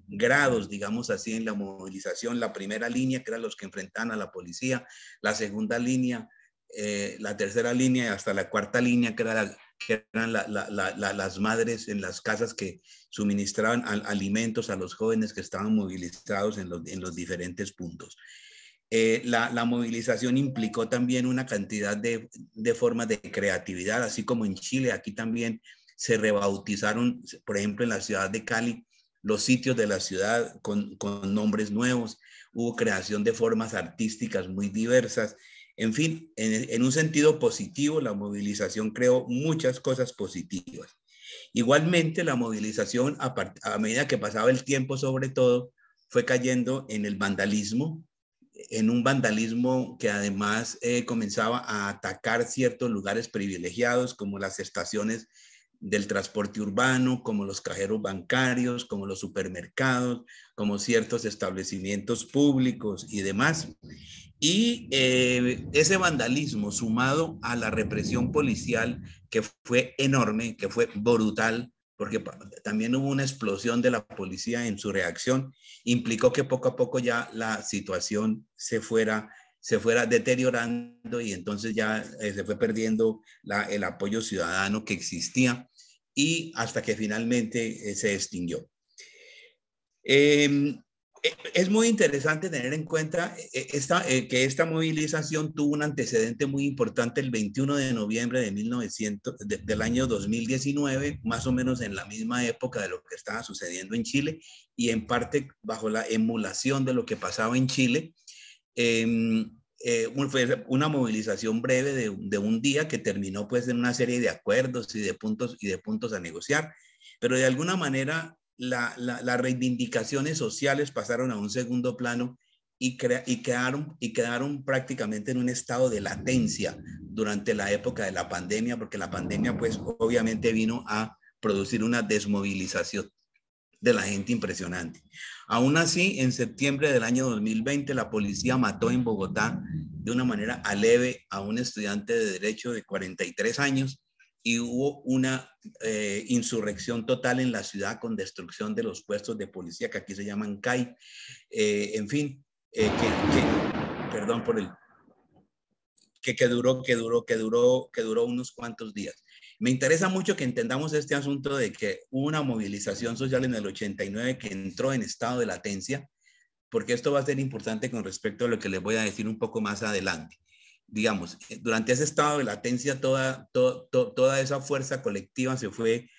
grados, digamos así, en la movilización. La primera línea, que eran los que enfrentaban a la policía, la segunda línea, la tercera línea y hasta la cuarta línea, que eran las madres en las casas que suministraban alimentos a los jóvenes que estaban movilizados en los diferentes puntos. La movilización implicó también una cantidad de formas de creatividad, así como en Chile. Aquí también se rebautizaron, por ejemplo, en la ciudad de Cali, los sitios de la ciudad con nombres nuevos. Hubo creación de formas artísticas muy diversas. En fin, en un sentido positivo, la movilización creó muchas cosas positivas. Igualmente, la movilización, a medida que pasaba el tiempo, sobre todo, fue cayendo en el vandalismo, en un vandalismo que además comenzaba a atacar ciertos lugares privilegiados, como las estaciones del transporte urbano, como los cajeros bancarios, como los supermercados, como ciertos establecimientos públicos y demás. Y ese vandalismo, sumado a la represión policial, que fue enorme, que fue brutal, porque también hubo una explosión de la policía en su reacción, implicó que poco a poco ya la situación se fuera deteriorando, y entonces ya se fue perdiendo el apoyo ciudadano que existía, y hasta que finalmente se extinguió. Es muy interesante tener en cuenta que esta movilización tuvo un antecedente muy importante el 21 de noviembre de del año 2019, más o menos en la misma época de lo que estaba sucediendo en Chile y en parte bajo la emulación de lo que pasaba en Chile. Fue una movilización breve de un día que terminó pues en una serie de acuerdos y de puntos a negociar, pero de alguna manera las reivindicaciones sociales pasaron a un segundo plano y quedaron prácticamente en un estado de latencia durante la época de la pandemia, porque la pandemia pues obviamente vino a producir una desmovilización de la gente impresionante. Aún así, en septiembre del año 2020, la policía mató en Bogotá de una manera aleve a un estudiante de Derecho de 43 años y hubo una insurrección total en la ciudad con destrucción de los puestos de policía que aquí se llaman CAI. En fin, perdón por el... Que duró unos cuantos días. Me interesa mucho que entendamos este asunto de que hubo una movilización social en el 89 que entró en estado de latencia, porque esto va a ser importante con respecto a lo que les voy a decir un poco más adelante. Digamos, durante ese estado de latencia, toda esa fuerza colectiva se fue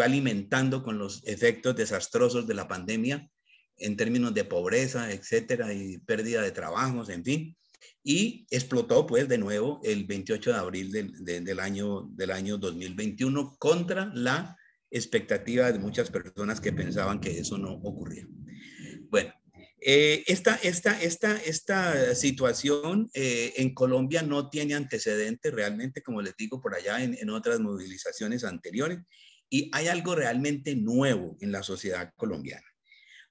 alimentando con los efectos desastrosos de la pandemia en términos de pobreza, etcétera, y pérdida de trabajos, en fin. Y explotó pues de nuevo el 28 de abril del año 2021 contra la expectativa de muchas personas que pensaban que eso no ocurría. Bueno, esta situación en Colombia no tiene antecedentes realmente, como les digo, por allá en otras movilizaciones anteriores, y hay algo realmente nuevo en la sociedad colombiana.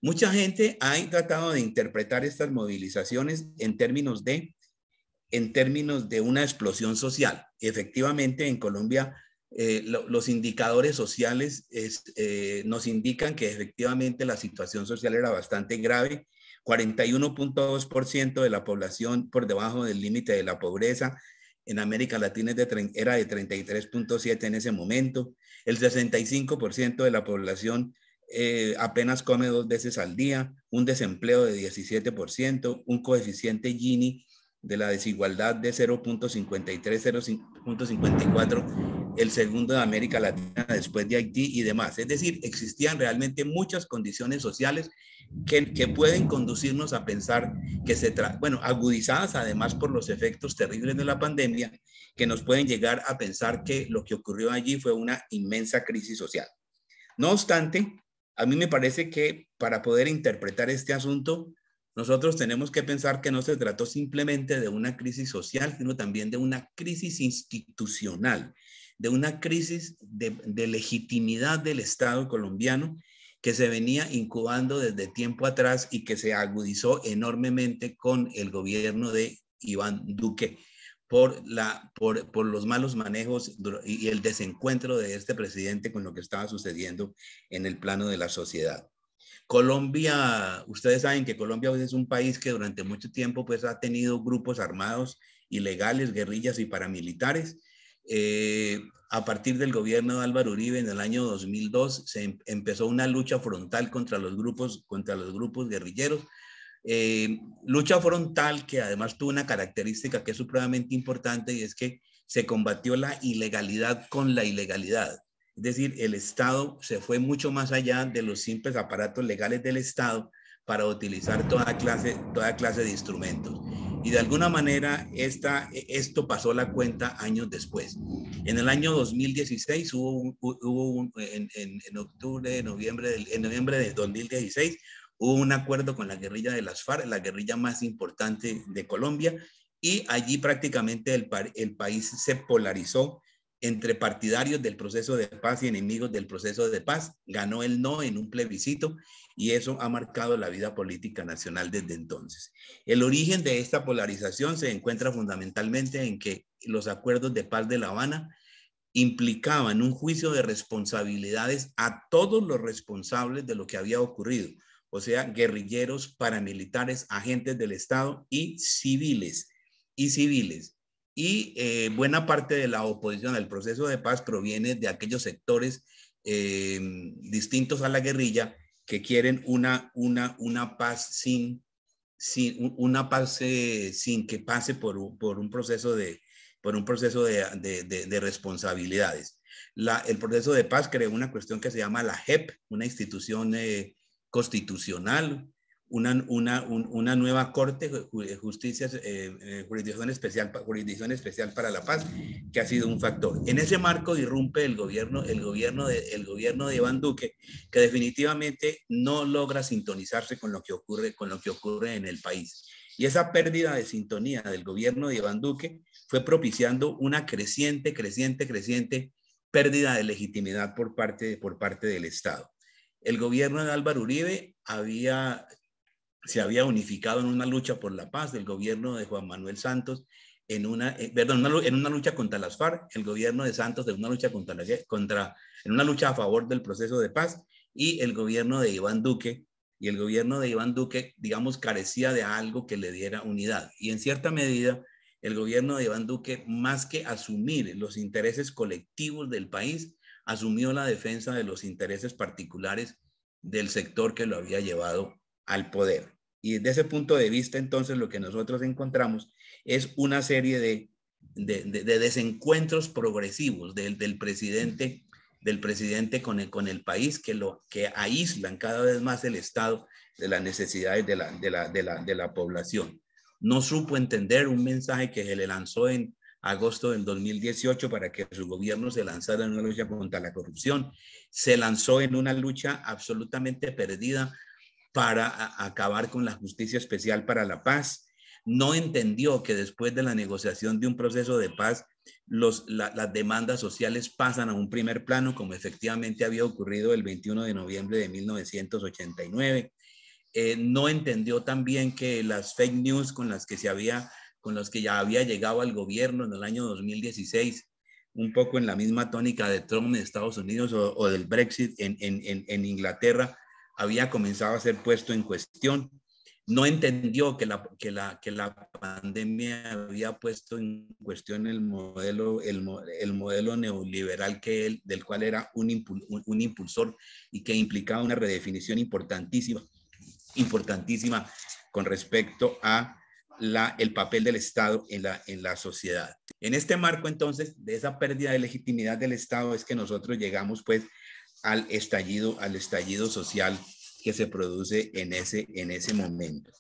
Mucha gente ha tratado de interpretar estas movilizaciones en términos de una explosión social. Efectivamente, en Colombia, los indicadores sociales nos indican que efectivamente la situación social era bastante grave. 41.2% de la población por debajo del límite de la pobreza. En América Latina era de 33.7 en ese momento. El 65% de la población apenas come 2 veces al día, un desempleo de 17%, un coeficiente Gini de la desigualdad de 0.53, 0.54, el segundo de América Latina después de Haití y demás. Es decir, existían realmente muchas condiciones sociales que pueden conducirnos a pensar que agudizadas además por los efectos terribles de la pandemia, que nos pueden llegar a pensar que lo que ocurrió allí fue una inmensa crisis social. No obstante, a mí me parece que para poder interpretar este asunto, nosotros tenemos que pensar que no se trató simplemente de una crisis social, sino también de una crisis institucional, de una crisis de legitimidad del Estado colombiano que se venía incubando desde tiempo atrás y que se agudizó enormemente con el gobierno de Iván Duque por los malos manejos y el desencuentro de este presidente con lo que estaba sucediendo en el plano de la sociedad. Colombia, ustedes saben que Colombia es un país que durante mucho tiempo pues ha tenido grupos armados ilegales, guerrillas y paramilitares. A partir del gobierno de Álvaro Uribe en el año 2002 se empezó una lucha frontal contra los grupos guerrilleros. Lucha frontal que además tuvo una característica que es supremamente importante y es que se combatió la ilegalidad con la ilegalidad. Es decir, el Estado se fue mucho más allá de los simples aparatos legales del Estado para utilizar toda clase de instrumentos. Y de alguna manera esto pasó la cuenta años después. En el año 2016 en noviembre de 2016 hubo un acuerdo con la guerrilla de las FARC, la guerrilla más importante de Colombia, y allí prácticamente el país se polarizó entre partidarios del proceso de paz y enemigos del proceso de paz. Ganó el no en un plebiscito y eso ha marcado la vida política nacional desde entonces. El origen de esta polarización se encuentra fundamentalmente en que los acuerdos de paz de La Habana implicaban un juicio de responsabilidades a todos los responsables de lo que había ocurrido, o sea, guerrilleros, paramilitares, agentes del Estado y civiles. Y buena parte de la oposición al proceso de paz proviene de aquellos sectores distintos a la guerrilla que quieren una paz sin que pase por un proceso de responsabilidades. El proceso de paz creó una cuestión que se llama la JEP, una institución constitucional, una nueva corte, jurisdicción especial para la paz, que ha sido un factor. En ese marco irrumpe el gobierno de Iván Duque, que definitivamente no logra sintonizarse con lo que ocurre en el país. Y esa pérdida de sintonía del gobierno de Iván Duque fue propiciando una creciente pérdida de legitimidad por parte del Estado. El gobierno de Álvaro Uribe se había unificado en una lucha por la paz, el gobierno de Juan Manuel Santos en una lucha contra las FARC, el gobierno de Santos en una lucha en una lucha a favor del proceso de paz, y el gobierno de Iván Duque, digamos, carecía de algo que le diera unidad. Y en cierta medida, el gobierno de Iván Duque, más que asumir los intereses colectivos del país, asumió la defensa de los intereses particulares del sector que lo había llevado al poder. Y desde ese punto de vista, entonces, lo que nosotros encontramos es una serie de desencuentros progresivos del presidente con el país, que aíslan cada vez más el Estado de las necesidades de la población. No supo entender un mensaje que se le lanzó en agosto del 2018 para que su gobierno se lanzara en una lucha contra la corrupción. Se lanzó en una lucha absolutamente perdida para acabar con la Justicia Especial para la Paz. No entendió que después de la negociación de un proceso de paz, las demandas sociales pasan a un primer plano, como efectivamente había ocurrido el 21 de noviembre de 1989. No entendió también que las fake news con las que ya había llegado al gobierno en el año 2016, un poco en la misma tónica de Trump en Estados Unidos o del Brexit en Inglaterra, había comenzado a ser puesto en cuestión. No entendió que la pandemia había puesto en cuestión el modelo neoliberal del cual era un impulsor, y que implicaba una redefinición importantísima con respecto a el papel del Estado en la sociedad. En este marco, entonces, de esa pérdida de legitimidad del Estado es que nosotros llegamos, pues, al estallido social que se produce en ese momento.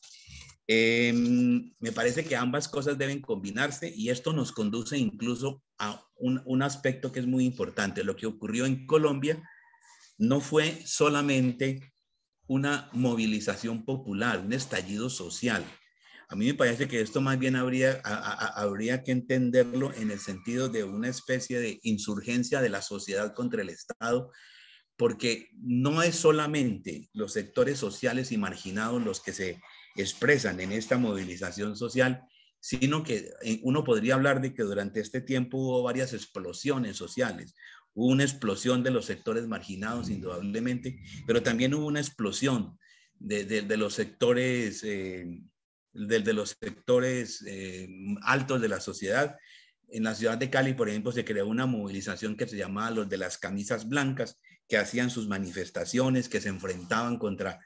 Me parece que ambas cosas deben combinarse, y esto nos conduce incluso a un aspecto que es muy importante. Lo que ocurrió en Colombia no fue solamente una movilización popular, un estallido social. A mí me parece que esto más bien habría que entenderlo en el sentido de una especie de insurgencia de la sociedad contra el Estado, porque no es solamente los sectores sociales y marginados los que se expresan en esta movilización social, sino que uno podría hablar de que durante este tiempo hubo varias explosiones sociales. Hubo una explosión de los sectores marginados, indudablemente, pero también hubo una explosión de los sectores, altos de la sociedad. En la ciudad de Cali, por ejemplo, se creó una movilización que se llamaba los de las camisas blancas, que hacían sus manifestaciones, que se enfrentaban contra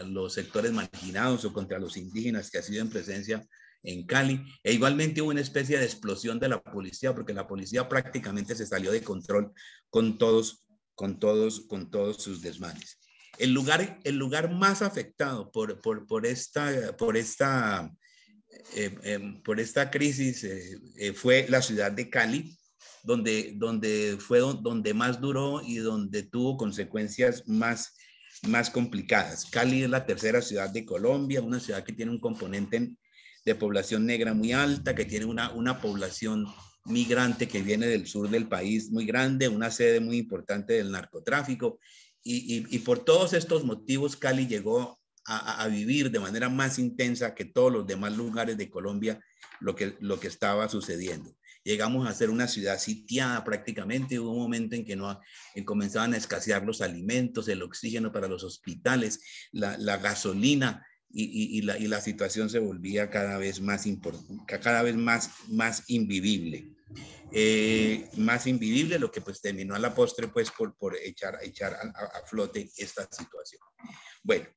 los sectores marginados o contra los indígenas que hacían presencia en Cali. E igualmente hubo una especie de explosión de la policía, porque la policía prácticamente se salió de control con todos sus desmanes. El lugar más afectado por esta crisis fue la ciudad de Cali, donde más duró y donde tuvo consecuencias más complicadas. Cali es la tercera ciudad de Colombia, una ciudad que tiene un componente de población negra muy alta, que tiene una población migrante que viene del sur del país muy grande, una sede muy importante del narcotráfico, y por todos estos motivos Cali llegó a vivir de manera más intensa que todos los demás lugares de Colombia lo que estaba sucediendo. Llegamos a ser una ciudad sitiada prácticamente. Hubo un momento en que comenzaban a escasear los alimentos, el oxígeno para los hospitales, la gasolina, y la situación se volvía cada vez más invivible. más invivible, lo que pues terminó a la postre pues por echar a flote esta situación. Bueno,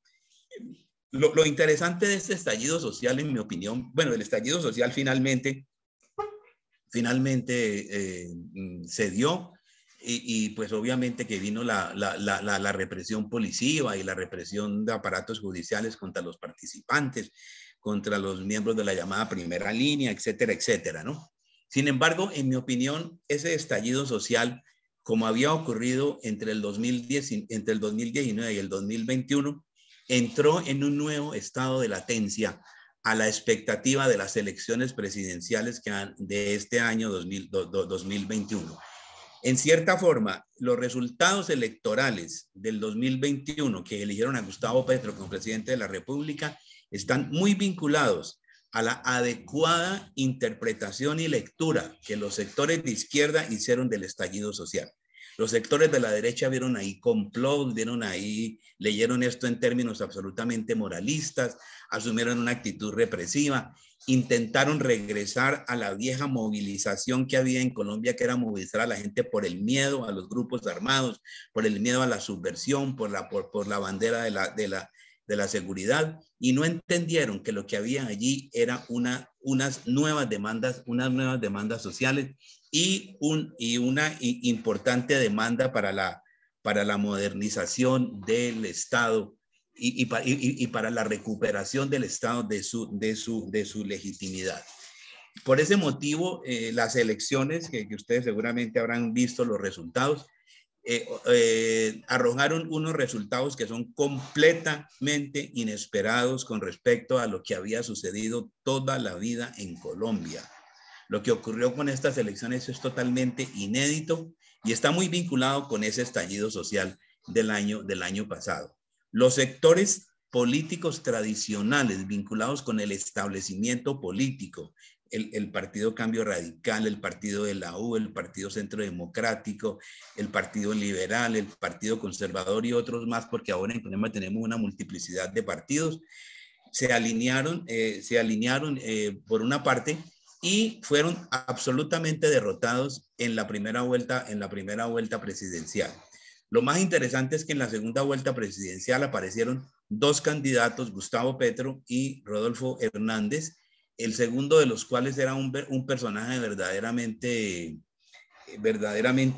lo interesante de este estallido social, en mi opinión, bueno, el estallido social finalmente se dio y pues obviamente que vino la represión policiva y la represión de aparatos judiciales contra los participantes, contra los miembros de la llamada primera línea, etcétera, etcétera, ¿no? Sin embargo, en mi opinión, ese estallido social, como había ocurrido entre el 2019 y el 2021, entró en un nuevo estado de latencia a la expectativa de las elecciones presidenciales de este año 2021. En cierta forma, los resultados electorales del 2021 que eligieron a Gustavo Petro como presidente de la República están muy vinculados a la adecuada interpretación y lectura que los sectores de izquierda hicieron del estallido social. Los sectores de la derecha vieron ahí complot, leyeron esto en términos absolutamente moralistas, asumieron una actitud represiva, intentaron regresar a la vieja movilización que había en Colombia, que era movilizar a la gente por el miedo a los grupos armados, por el miedo a la subversión, por la bandera de la seguridad, y no entendieron que lo que había allí era unas nuevas demandas sociales y una importante demanda para la modernización del Estado y para la recuperación del Estado de su legitimidad. Por ese motivo, las elecciones, que ustedes seguramente habrán visto los resultados, arrojaron unos resultados que son completamente inesperados con respecto a lo que había sucedido toda la vida en Colombia. Lo que ocurrió con estas elecciones es totalmente inédito y está muy vinculado con ese estallido social del año pasado. Los sectores políticos tradicionales vinculados con el establecimiento político, el Partido Cambio Radical, el Partido de la U, el Partido Centro Democrático, el Partido Liberal, el Partido Conservador y otros más, porque ahora en Colombia tenemos una multiplicidad de partidos, se alinearon por una parte y fueron absolutamente derrotados en la primera vuelta presidencial. Lo más interesante es que en la segunda vuelta presidencial aparecieron dos candidatos, Gustavo Petro y Rodolfo Hernández, el segundo de los cuales era un personaje verdaderamente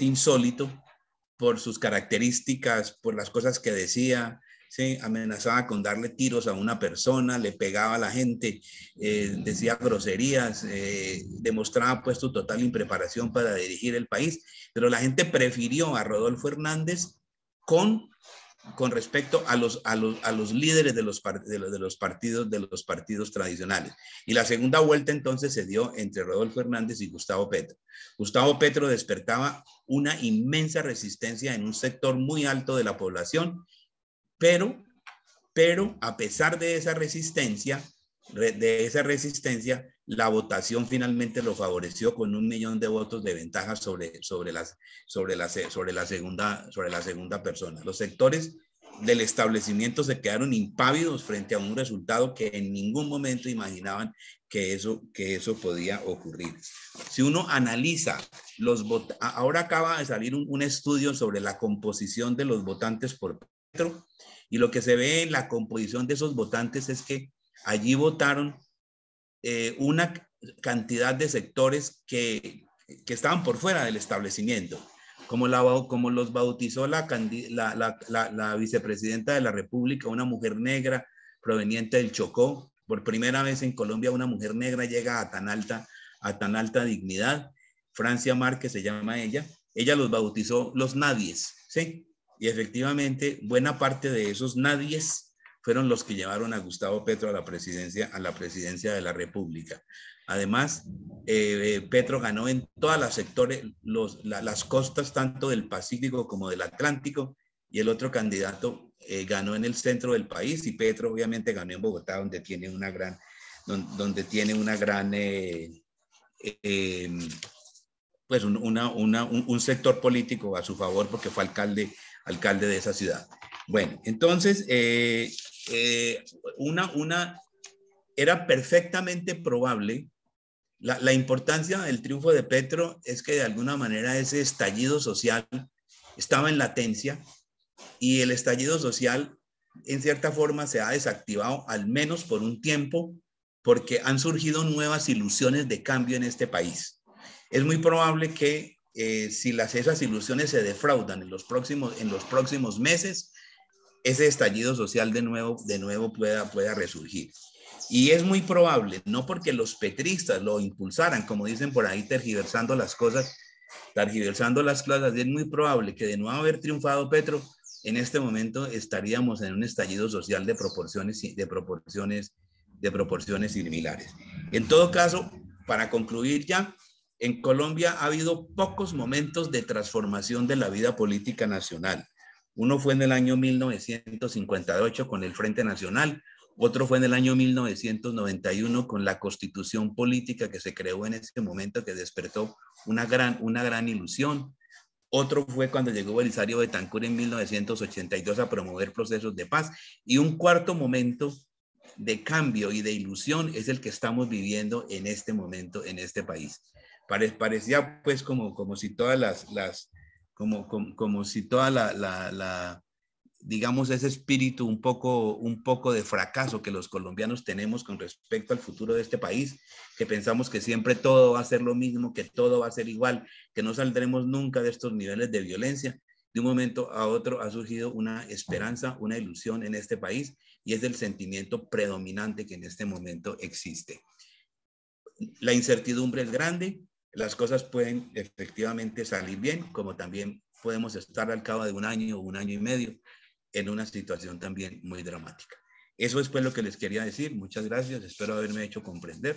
insólito por sus características, por las cosas que decía. ¿Sí? Amenazaba con darle tiros a una persona, le pegaba a la gente, decía groserías, demostraba pues su total impreparación para dirigir el país, pero la gente prefirió a Rodolfo Hernández con respecto a los líderes de los partidos tradicionales. Y la segunda vuelta entonces se dio entre Rodolfo Hernández y Gustavo Petro. Gustavo Petro despertaba una inmensa resistencia en un sector muy alto de la población, pero a pesar de esa resistencia, la votación finalmente lo favoreció con 1 millón de votos de ventaja sobre la segunda persona. Los sectores del establecimiento se quedaron impávidos frente a un resultado que en ningún momento imaginaban que eso podía ocurrir. Si uno analiza ahora acaba de salir un estudio sobre la composición de los votantes por Petro, y lo que se ve en la composición de esos votantes es que allí votaron una cantidad de sectores que estaban por fuera del establecimiento, como los bautizó la vicepresidenta de la República, una mujer negra proveniente del Chocó. Por primera vez en Colombia una mujer negra llega a tan alta dignidad. Francia Márquez se llama ella. Ella los bautizó los nadies, ¿sí? Y efectivamente, buena parte de esos nadies fueron los que llevaron a Gustavo Petro a la presidencia de la República. Además, Petro ganó en todas las sectores, las costas tanto del Pacífico como del Atlántico, y el otro candidato ganó en el centro del país, y Petro obviamente ganó en Bogotá, donde tiene pues un sector político a su favor, porque fue alcalde de esa ciudad. Bueno, entonces era perfectamente probable La importancia del triunfo de Petro es que de alguna manera ese estallido social estaba en latencia y el estallido social en cierta forma se ha desactivado al menos por un tiempo porque han surgido nuevas ilusiones de cambio en este país. Es muy probable que si esas ilusiones se defraudan en los próximos meses, ese estallido social de nuevo pueda resurgir. Y es muy probable, no porque los petristas lo impulsaran, como dicen por ahí, tergiversando las cosas, es muy probable que de no haber triunfado Petro, en este momento estaríamos en un estallido social de proporciones similares. En todo caso, para concluir ya, en Colombia ha habido pocos momentos de transformación de la vida política nacional. Uno fue en el año 1958 con el Frente Nacional, otro fue en el año 1991 con la constitución política que se creó en ese momento, que despertó una gran ilusión. Otro fue cuando llegó Belisario Betancur en 1982 a promover procesos de paz. Y un cuarto momento de cambio y de ilusión es el que estamos viviendo en este momento en este país. Parecía pues como si todas como si toda digamos, ese espíritu un poco de fracaso que los colombianos tenemos con respecto al futuro de este país, que pensamos que siempre todo va a ser lo mismo, que todo va a ser igual, que no saldremos nunca de estos niveles de violencia. De un momento a otro ha surgido una esperanza, una ilusión en este país, y es el sentimiento predominante que en este momento existe. La incertidumbre es grande, las cosas pueden efectivamente salir bien, como también podemos estar al cabo de un año o un año y medio en una situación también muy dramática. Eso es pues lo que les quería decir. Muchas gracias, espero haberme hecho comprender.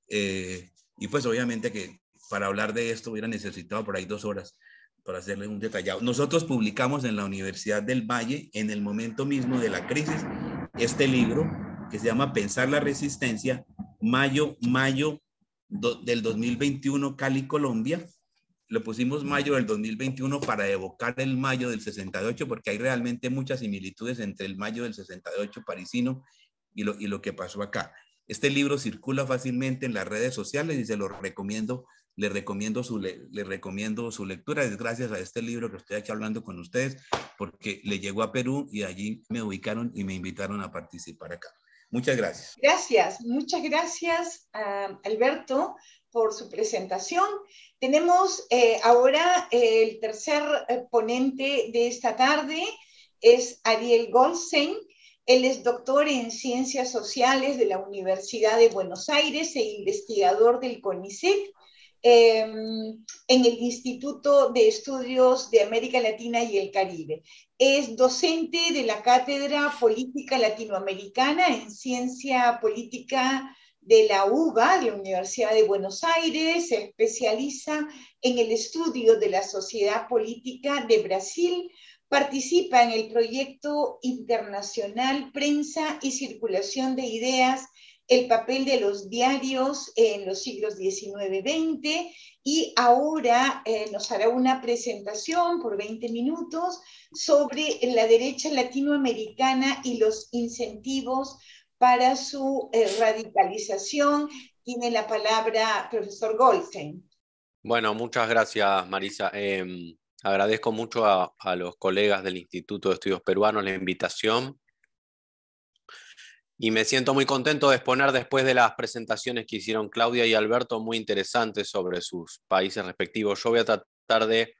Y pues obviamente que para hablar de esto hubiera necesitado por ahí 2 horas para hacerles un detallado. Nosotros publicamos en la Universidad del Valle, en el momento mismo de la crisis, este libro que se llama Pensar la Resistencia, mayo del 2021, Cali, Colombia. Lo pusimos mayo del 2021 para evocar el mayo del 68, porque hay realmente muchas similitudes entre el mayo del 68 parisino y lo que pasó acá. Este libro circula fácilmente en las redes sociales y se lo recomiendo, le recomiendo su lectura. Es gracias a este libro que estoy aquí hablando con ustedes, porque le llegó a Perú y allí me ubicaron y me invitaron a participar acá. Muchas gracias.
Gracias, muchas gracias a Alberto por su presentación. Tenemos ahora el tercer ponente de esta tarde, es Ariel Goldstein. Él es doctor en Ciencias Sociales de la Universidad de Buenos Aires e investigador del CONICET en el Instituto de Estudios de América Latina y el Caribe. Es docente de la Cátedra Política Latinoamericana en Ciencia Política de la UBA, de la Universidad de Buenos Aires. Se especializa en el estudio de la sociedad política de Brasil. Participa en el proyecto internacional Prensa y Circulación de Ideas, el papel de los diarios en los siglos XIX-XX, y ahora nos hará una presentación por 20 minutos sobre la derecha latinoamericana y los incentivos para su radicalización. Tiene la palabra profesor Goldstein.
Bueno, muchas gracias, Marisa. Agradezco mucho a los colegas del Instituto de Estudios Peruanos la invitación. Y me siento muy contento de exponer después de las presentaciones que hicieron Claudia y Alberto, muy interesantes sobre sus países respectivos. Yo voy a tratar de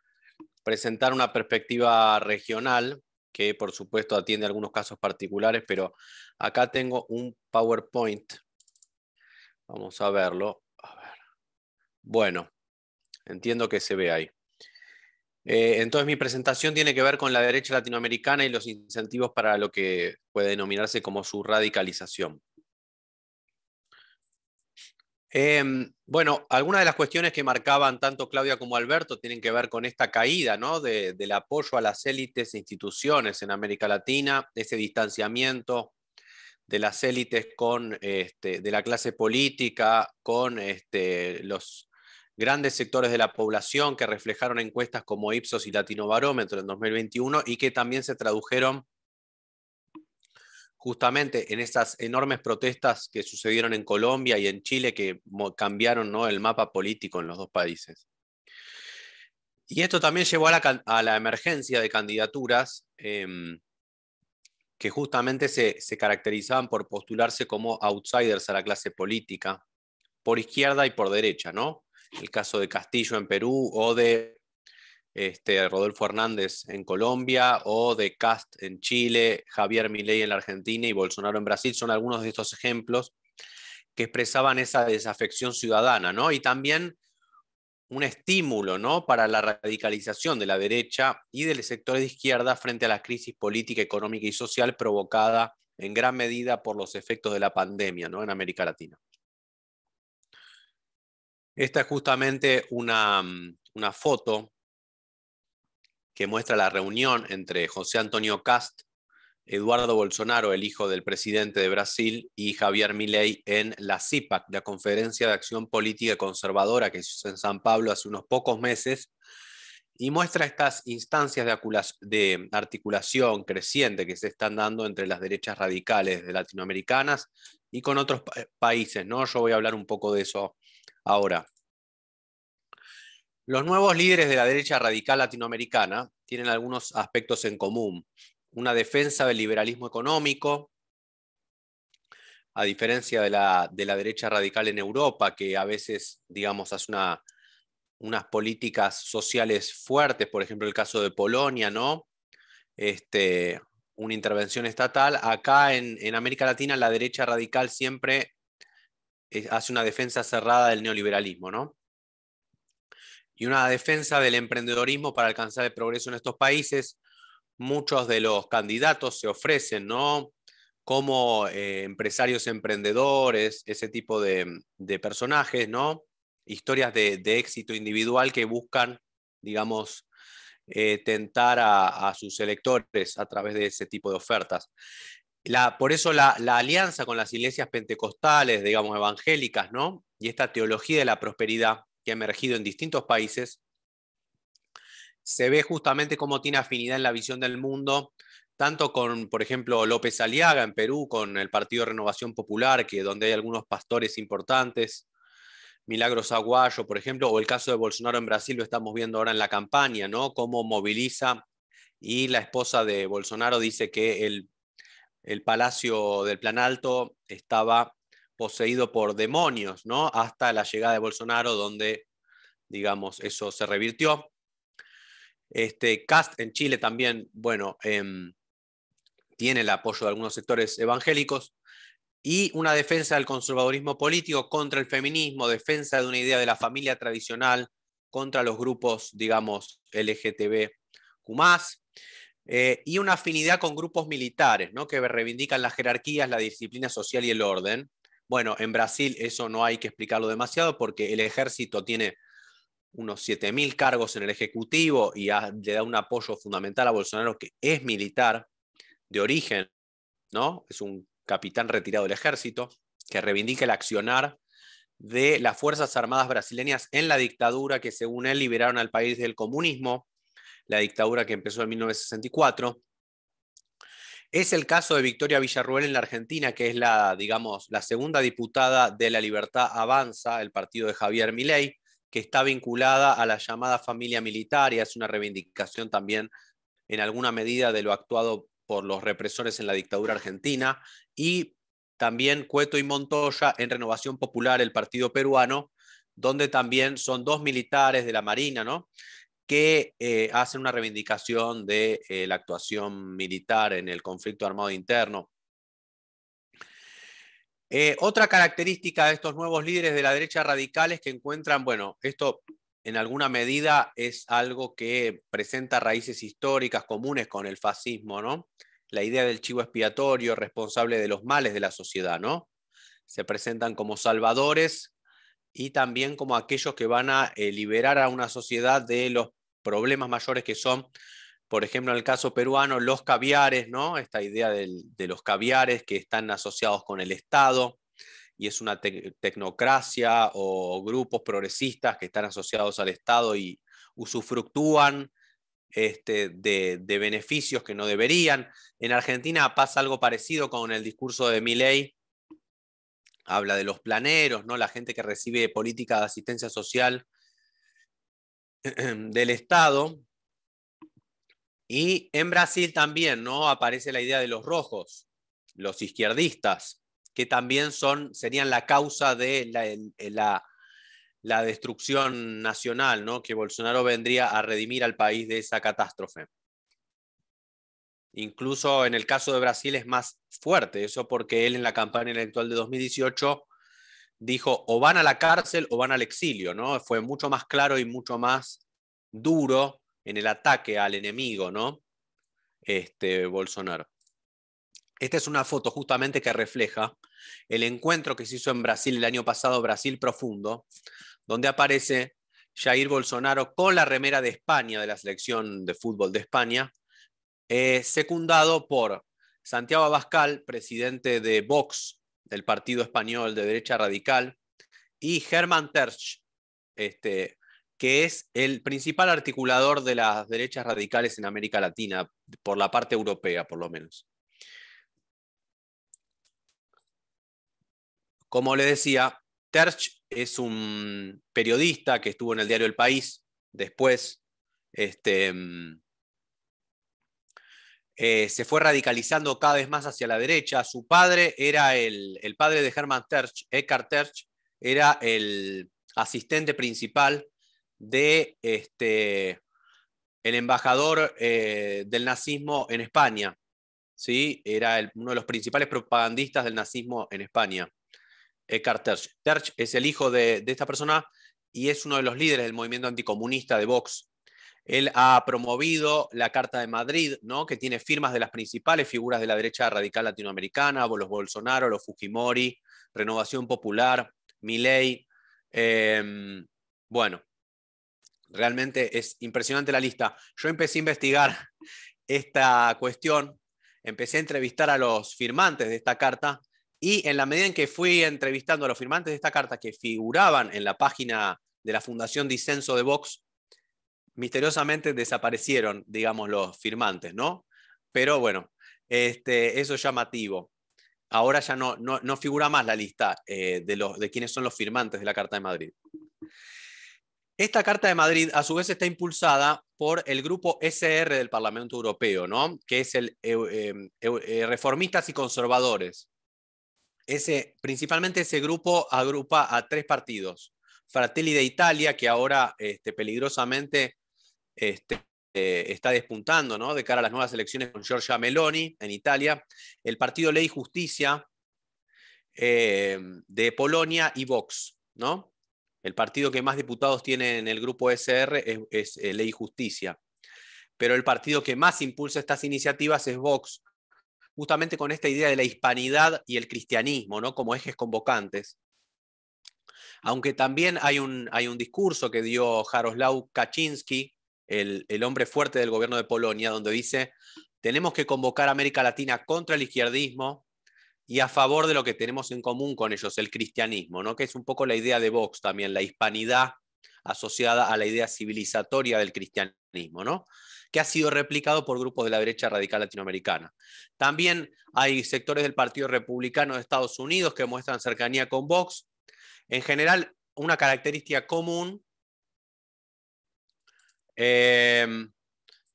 presentar una perspectiva regional, que por supuesto atiende a algunos casos particulares, pero acá tengo un PowerPoint. Vamos a verlo. A ver. Bueno, entiendo que se ve ahí. Entonces mi presentación tiene que ver con la derecha latinoamericana y los incentivos para lo que puede denominarse como su radicalización. Bueno, algunas de las cuestiones que marcaban tanto Claudia como Alberto tienen que ver con esta caída, ¿no? del apoyo a las élites e instituciones en América Latina, ese distanciamiento de las élites de la clase política, con los grandes sectores de la población que reflejaron encuestas como Ipsos y Latinobarómetro en 2021 y que también se tradujeron justamente en esas enormes protestas que sucedieron en Colombia y en Chile que cambiaron, ¿no?, el mapa político en los dos países. Y esto también llevó a la emergencia de candidaturas que justamente se caracterizaban por postularse como outsiders a la clase política, por izquierda y por derecha, ¿no? El caso de Castillo en Perú, o de Rodolfo Hernández en Colombia, o de Cast en Chile, Javier Milei en la Argentina y Bolsonaro en Brasil, son algunos de estos ejemplos que expresaban esa desafección ciudadana, ¿no? Y también un estímulo, ¿no?, para la radicalización de la derecha y del sector de izquierda frente a la crisis política, económica y social provocada en gran medida por los efectos de la pandemia, ¿no?, en América Latina. Esta es justamente una foto que muestra la reunión entre José Antonio Cast, Eduardo Bolsonaro, el hijo del presidente de Brasil, y Javier Milei en la CIPAC, la Conferencia de Acción Política Conservadora que se hizo en San Pablo hace unos pocos meses, y muestra estas instancias de articulación creciente que se están dando entre las derechas radicales latinoamericanas y con otros países, ¿no? Yo voy a hablar un poco de eso ahora. Los nuevos líderes de la derecha radical latinoamericana tienen algunos aspectos en común. Una defensa del liberalismo económico, a diferencia de la derecha radical en Europa, que a veces, digamos, hace unas políticas sociales fuertes, por ejemplo, el caso de Polonia, ¿no? Una intervención estatal. Acá en América Latina la derecha radical siempre hace una defensa cerrada del neoliberalismo, ¿no? Y una defensa del emprendedorismo para alcanzar el progreso en estos países. Muchos de los candidatos se ofrecen, ¿no?, como empresarios emprendedores, ese tipo de personajes, ¿no? Historias de éxito individual que buscan, digamos, tentar a sus electores a través de ese tipo de ofertas. Por eso la alianza con las iglesias pentecostales, digamos, evangélicas, ¿no?, y esta teología de la prosperidad que ha emergido en distintos países, se ve justamente cómo tiene afinidad en la visión del mundo, tanto con, por ejemplo, López Aliaga en Perú, con el Partido Renovación Popular, donde hay algunos pastores importantes, Milagros Aguayo, por ejemplo, o el caso de Bolsonaro en Brasil, lo estamos viendo ahora en la campaña, ¿no?, cómo moviliza, y la esposa de Bolsonaro dice que el Palacio del Planalto estaba poseído por demonios, ¿no?, hasta la llegada de Bolsonaro, donde, digamos, eso se revirtió. Cast en Chile también, bueno, tiene el apoyo de algunos sectores evangélicos, y una defensa del conservadurismo político contra el feminismo, defensa de una idea de la familia tradicional contra los grupos, digamos, LGTBQ+, y una afinidad con grupos militares, ¿no?, que reivindican las jerarquías, la disciplina social y el orden. Bueno, en Brasil eso no hay que explicarlo demasiado porque el ejército tiene unos 7.000 cargos en el Ejecutivo y le da un apoyo fundamental a Bolsonaro, que es militar de origen, ¿no? Es un capitán retirado del ejército, que reivindica el accionar de las Fuerzas Armadas brasileñas en la dictadura que, según él, liberaron al país del comunismo, la dictadura que empezó en 1964. Es el caso de Victoria Villarruel en la Argentina, que es digamos, la segunda diputada de La Libertad Avanza, el partido de Javier Milei, que está vinculada a la llamada familia militar y es una reivindicación también en alguna medida de lo actuado por los represores en la dictadura argentina, y también Cueto y Montoya en Renovación Popular, el partido peruano, donde también son dos militares de la Marina, ¿no?, que hacen una reivindicación de la actuación militar en el conflicto armado interno. Otra característica de estos nuevos líderes de la derecha radical es que encuentran, bueno, esto en alguna medida es algo que presenta raíces históricas comunes con el fascismo, ¿no? La idea del chivo expiatorio, responsable de los males de la sociedad, ¿no? Se presentan como salvadores y también como aquellos que van a liberar a una sociedad de los problemas mayores que son, por ejemplo, en el caso peruano, los caviares, ¿no? Esta idea de los caviares que están asociados con el Estado, y es una tecnocracia o grupos progresistas que están asociados al Estado y usufructúan de beneficios que no deberían. En Argentina pasa algo parecido con el discurso de Milei. Habla de los planeros, ¿no? La gente que recibe política de asistencia social del Estado. Y en Brasil también, ¿no? Aparece la idea de los rojos, los izquierdistas, que también serían la causa de la destrucción nacional, ¿no? Que Bolsonaro vendría a redimir al país de esa catástrofe. Incluso en el caso de Brasil es más fuerte, eso porque él en la campaña electoral de 2018 dijo o van a la cárcel o van al exilio, ¿no? Fue mucho más claro y mucho más duro en el ataque al enemigo, ¿no? Bolsonaro. Esta es una foto justamente que refleja el encuentro que se hizo en Brasil el año pasado, Brasil Profundo, donde aparece Jair Bolsonaro con la remera de España, de la selección de fútbol de España, secundado por Santiago Abascal, presidente de Vox, del partido español de derecha radical, y Hermann Tertsch, que es el principal articulador de las derechas radicales en América Latina, por la parte europea por lo menos. Como le decía, Tertsch es un periodista que estuvo en el diario El País, después se fue radicalizando cada vez más hacia la derecha. Su padre era el padre de Hermann Tertsch, Eckhard Tertsch, era el asistente principal de el embajador del nazismo en España, ¿sí? Era uno de los principales propagandistas del nazismo en España, Eckhard Tertsch. Tertsch es el hijo de esta persona y es uno de los líderes del movimiento anticomunista de Vox. Él ha promovido la Carta de Madrid, ¿no? Que tiene firmas de las principales figuras de la derecha radical latinoamericana, los Bolsonaro, los Fujimori, Renovación Popular, Milei. Bueno, realmente es impresionante la lista. Yo empecé a investigar esta cuestión, empecé a entrevistar a los firmantes de esta carta y en la medida en que fui entrevistando a los firmantes de esta carta que figuraban en la página de la Fundación Disenso de Vox, misteriosamente desaparecieron, digamos, los firmantes, ¿no? Pero bueno, eso es llamativo. Ahora ya no figura más la lista de quiénes son los firmantes de la Carta de Madrid. Esta Carta de Madrid, a su vez, está impulsada por el grupo SR del Parlamento Europeo, ¿no? Que es el Reformistas y Conservadores. Principalmente ese grupo agrupa a 3 partidos. Fratelli d'Italia, que ahora peligrosamente está despuntando, ¿no? De cara a las nuevas elecciones con Giorgia Meloni en Italia, el partido Ley y Justicia de Polonia y Vox, ¿no? El partido que más diputados tiene en el grupo SR es Ley y Justicia. Pero el partido que más impulsa estas iniciativas es Vox, justamente con esta idea de la hispanidad y el cristianismo, ¿no? Como ejes convocantes. Aunque también hay un discurso que dio Jarosław Kaczynski, el hombre fuerte del gobierno de Polonia, donde dice: tenemos que convocar a América Latina contra el izquierdismo y a favor de lo que tenemos en común con ellos, el cristianismo, ¿no? Que es un poco la idea de Vox también, la hispanidad asociada a la idea civilizatoria del cristianismo, ¿no? Que ha sido replicado por grupos de la derecha radical latinoamericana. También hay sectores del Partido Republicano de Estados Unidos que muestran cercanía con Vox. En general, una característica común de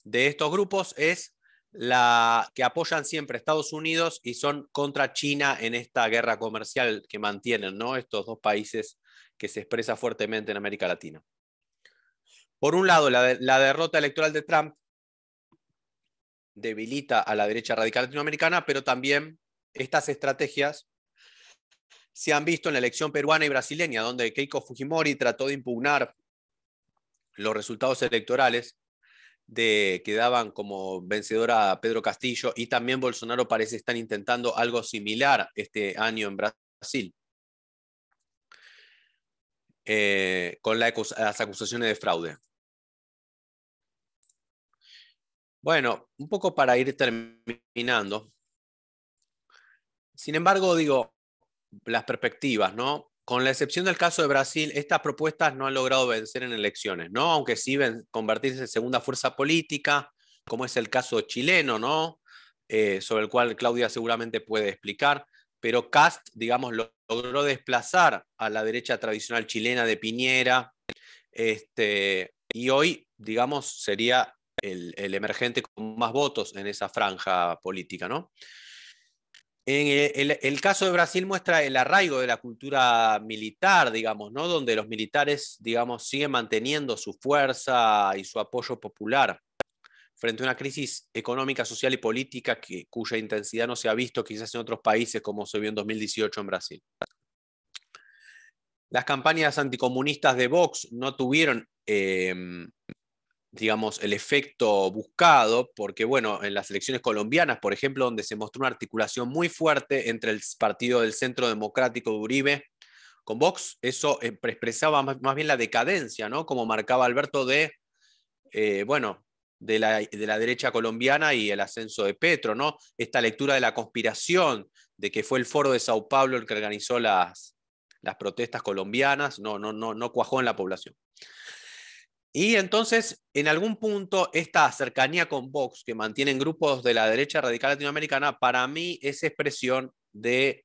estos grupos es que apoyan siempre a Estados Unidos y son contra China en esta guerra comercial que mantienen, ¿no? Estos dos países que se expresa fuertemente en América Latina. Por un lado, la derrota electoral de Trump debilita a la derecha radical latinoamericana, pero también estas estrategias se han visto en la elección peruana y brasileña, donde Keiko Fujimori trató de impugnar los resultados electorales que daban como vencedora a Pedro Castillo, y también Bolsonaro parece estar intentando algo similar este año en Brasil, con las acusaciones de fraude. Bueno, un poco para ir terminando. Sin embargo, digo, las perspectivas, ¿no? Con la excepción del caso de Brasil, estas propuestas no han logrado vencer en elecciones, ¿no? Aunque sí convertirse en segunda fuerza política, como es el caso chileno, ¿no? Sobre el cual Claudia seguramente puede explicar, pero Kast, digamos, logró desplazar a la derecha tradicional chilena de Piñera, y hoy, digamos, sería el emergente con más votos en esa franja política, ¿no? El caso de Brasil muestra el arraigo de la cultura militar, digamos, ¿no? Donde los militares, digamos, siguen manteniendo su fuerza y su apoyo popular frente a una crisis económica, social y política cuya intensidad no se ha visto quizás en otros países como se vio en 2018 en Brasil. Las campañas anticomunistas de Vox no tuvieron digamos, el efecto buscado, porque bueno, en las elecciones colombianas, por ejemplo, donde se mostró una articulación muy fuerte entre el partido del Centro Democrático de Uribe con Vox, eso expresaba más bien la decadencia, ¿no? Como marcaba Alberto bueno, de la derecha colombiana y el ascenso de Petro, ¿no? Esta lectura de la conspiración, de que fue el Foro de Sao Paulo el que organizó las protestas colombianas, no cuajó en la población. Y entonces, en algún punto, esta cercanía con Vox que mantienen grupos de la derecha radical latinoamericana, para mí es expresión de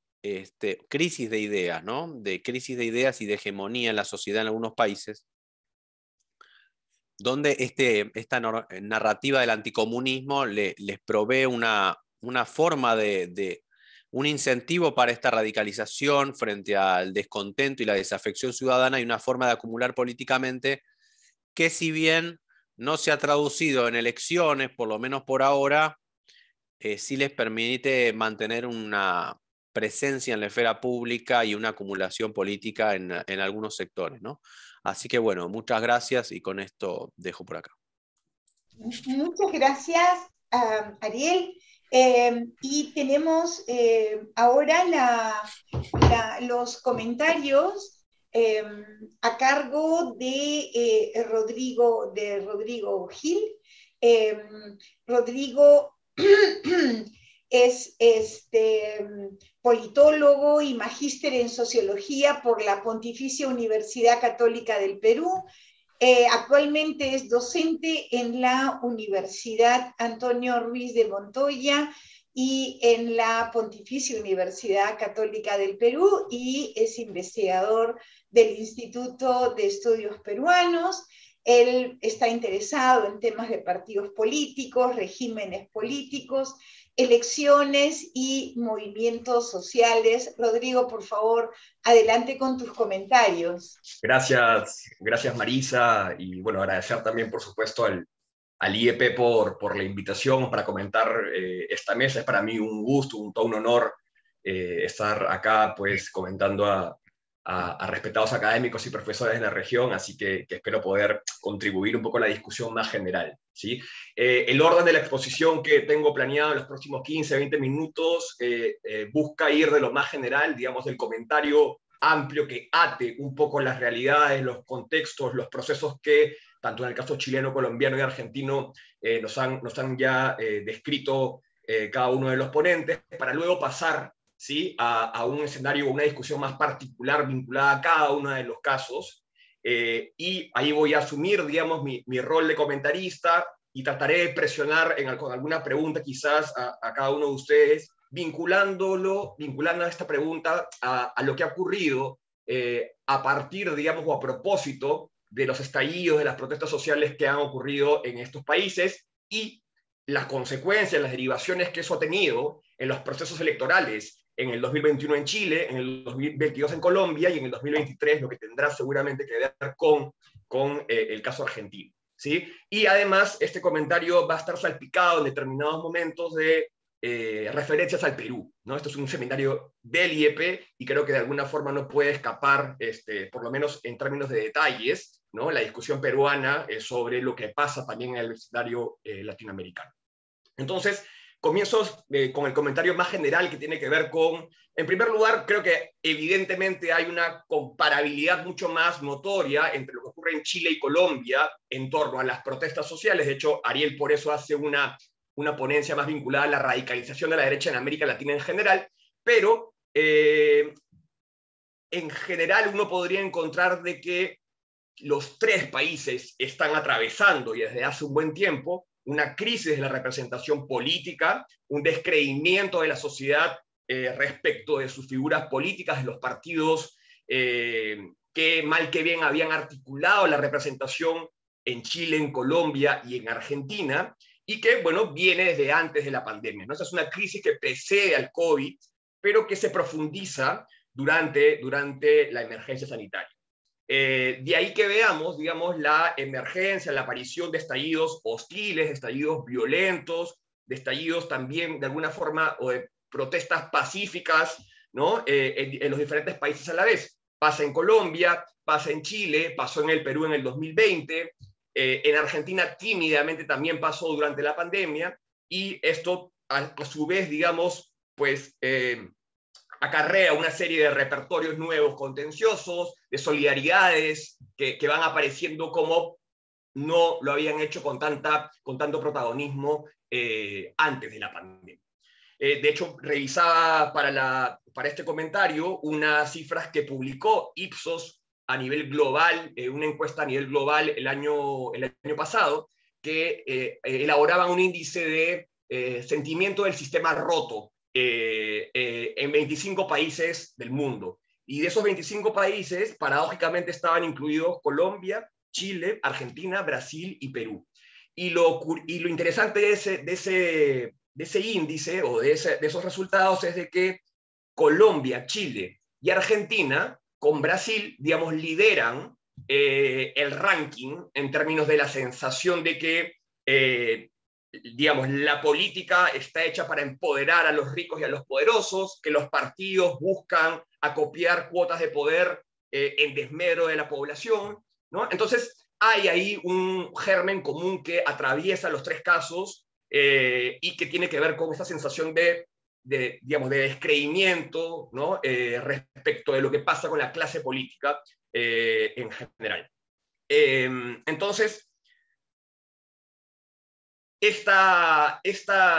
crisis de ideas, ¿no? De crisis de ideas y de hegemonía en la sociedad en algunos países, donde esta narrativa del anticomunismo les provee una forma un incentivo para esta radicalización frente al descontento y la desafección ciudadana y una forma de acumular políticamente que si bien no se ha traducido en elecciones, por lo menos por ahora, sí les permite mantener una presencia en la esfera pública y una acumulación política en algunos sectores, ¿no? Así que bueno, muchas gracias y con esto dejo por acá.
Muchas gracias, Ariel. Y tenemos ahora los comentarios a cargo de Rodrigo Gil. Rodrigo es politólogo y magíster en sociología por la Pontificia Universidad Católica del Perú. Actualmente es docente en la Universidad Antonio Ruiz de Montoya y en la Pontificia Universidad Católica del Perú, y es investigador del Instituto de Estudios Peruanos. Él está interesado en temas de partidos políticos, regímenes políticos, elecciones y movimientos sociales. Rodrigo, por favor, adelante con tus comentarios.
Gracias Marisa, y bueno, agradecer también, por supuesto, al IEP por la invitación para comentar esta mesa. Es para mí un gusto, todo un honor estar acá, pues, comentando a respetados académicos y profesores de la región, así que espero poder contribuir un poco a la discusión más general, ¿sí? El orden de la exposición que tengo planeado en los próximos 15-20 minutos busca ir de lo más general, digamos, del comentario amplio que ate un poco las realidades, los contextos, los procesos que, tanto en el caso chileno, colombiano y argentino, nos han ya descrito cada uno de los ponentes, para luego pasar, ¿sí?, a un escenario, una discusión más particular vinculada a cada uno de los casos, y ahí voy a asumir, digamos, mi rol de comentarista y trataré de presionar con alguna pregunta quizás a cada uno de ustedes, vinculando esta pregunta a lo que ha ocurrido a partir, digamos, o a propósito de los estallidos, de las protestas sociales que han ocurrido en estos países y las consecuencias, las derivaciones que eso ha tenido en los procesos electorales en el 2021 en Chile, en el 2022 en Colombia y en el 2023, lo que tendrá seguramente que ver con el caso argentino, ¿sí? Y además este comentario va a estar salpicado en determinados momentos de referencias al Perú, ¿no? Esto es un seminario del IEP y creo que de alguna forma no puede escapar, por lo menos en términos de detalles, ¿no?, la discusión peruana sobre lo que pasa también en el escenario latinoamericano. Entonces, comienzo con el comentario más general que tiene que ver con, en primer lugar, creo que evidentemente hay una comparabilidad mucho más notoria entre lo que ocurre en Chile y Colombia en torno a las protestas sociales. De hecho, Ariel por eso hace una ponencia más vinculada a la radicalización de la derecha en América Latina en general, pero en general uno podría encontrar de que los tres países están atravesando, y desde hace un buen tiempo, una crisis de la representación política, un descreimiento de la sociedad respecto de sus figuras políticas, de los partidos que mal que bien habían articulado la representación en Chile, en Colombia y en Argentina, y que, bueno, viene desde antes de la pandemia, ¿no? Esa es una crisis que precede al COVID, pero que se profundiza durante la emergencia sanitaria. De ahí que veamos, digamos, la emergencia, la aparición de estallidos hostiles, de estallidos violentos, de estallidos también, de alguna forma, o de protestas pacíficas, ¿no? En los diferentes países a la vez. Pasa en Colombia, pasa en Chile, pasó en el Perú en el 2020, en Argentina tímidamente también pasó durante la pandemia, y esto, a su vez, digamos, pues acarrea una serie de repertorios nuevos contenciosos, de solidaridades que van apareciendo como no lo habían hecho con tanto protagonismo antes de la pandemia. De hecho, revisaba para este comentario unas cifras que publicó Ipsos a nivel global, una encuesta a nivel global el año pasado, que elaboraban un índice de sentimiento del sistema roto en 25 países del mundo. Y de esos 25 países, paradójicamente, estaban incluidos Colombia, Chile, Argentina, Brasil y Perú. Y lo interesante de ese índice o de esos resultados es de que Colombia, Chile y Argentina, con Brasil, digamos, lideran el ranking en términos de la sensación de que digamos, la política está hecha para empoderar a los ricos y a los poderosos, que los partidos buscan acopiar cuotas de poder en desmedro de la población, ¿no? Entonces, hay ahí un germen común que atraviesa los tres casos y que tiene que ver con esta sensación digamos, de descreimiento, ¿no? Respecto de lo que pasa con la clase política en general. Entonces,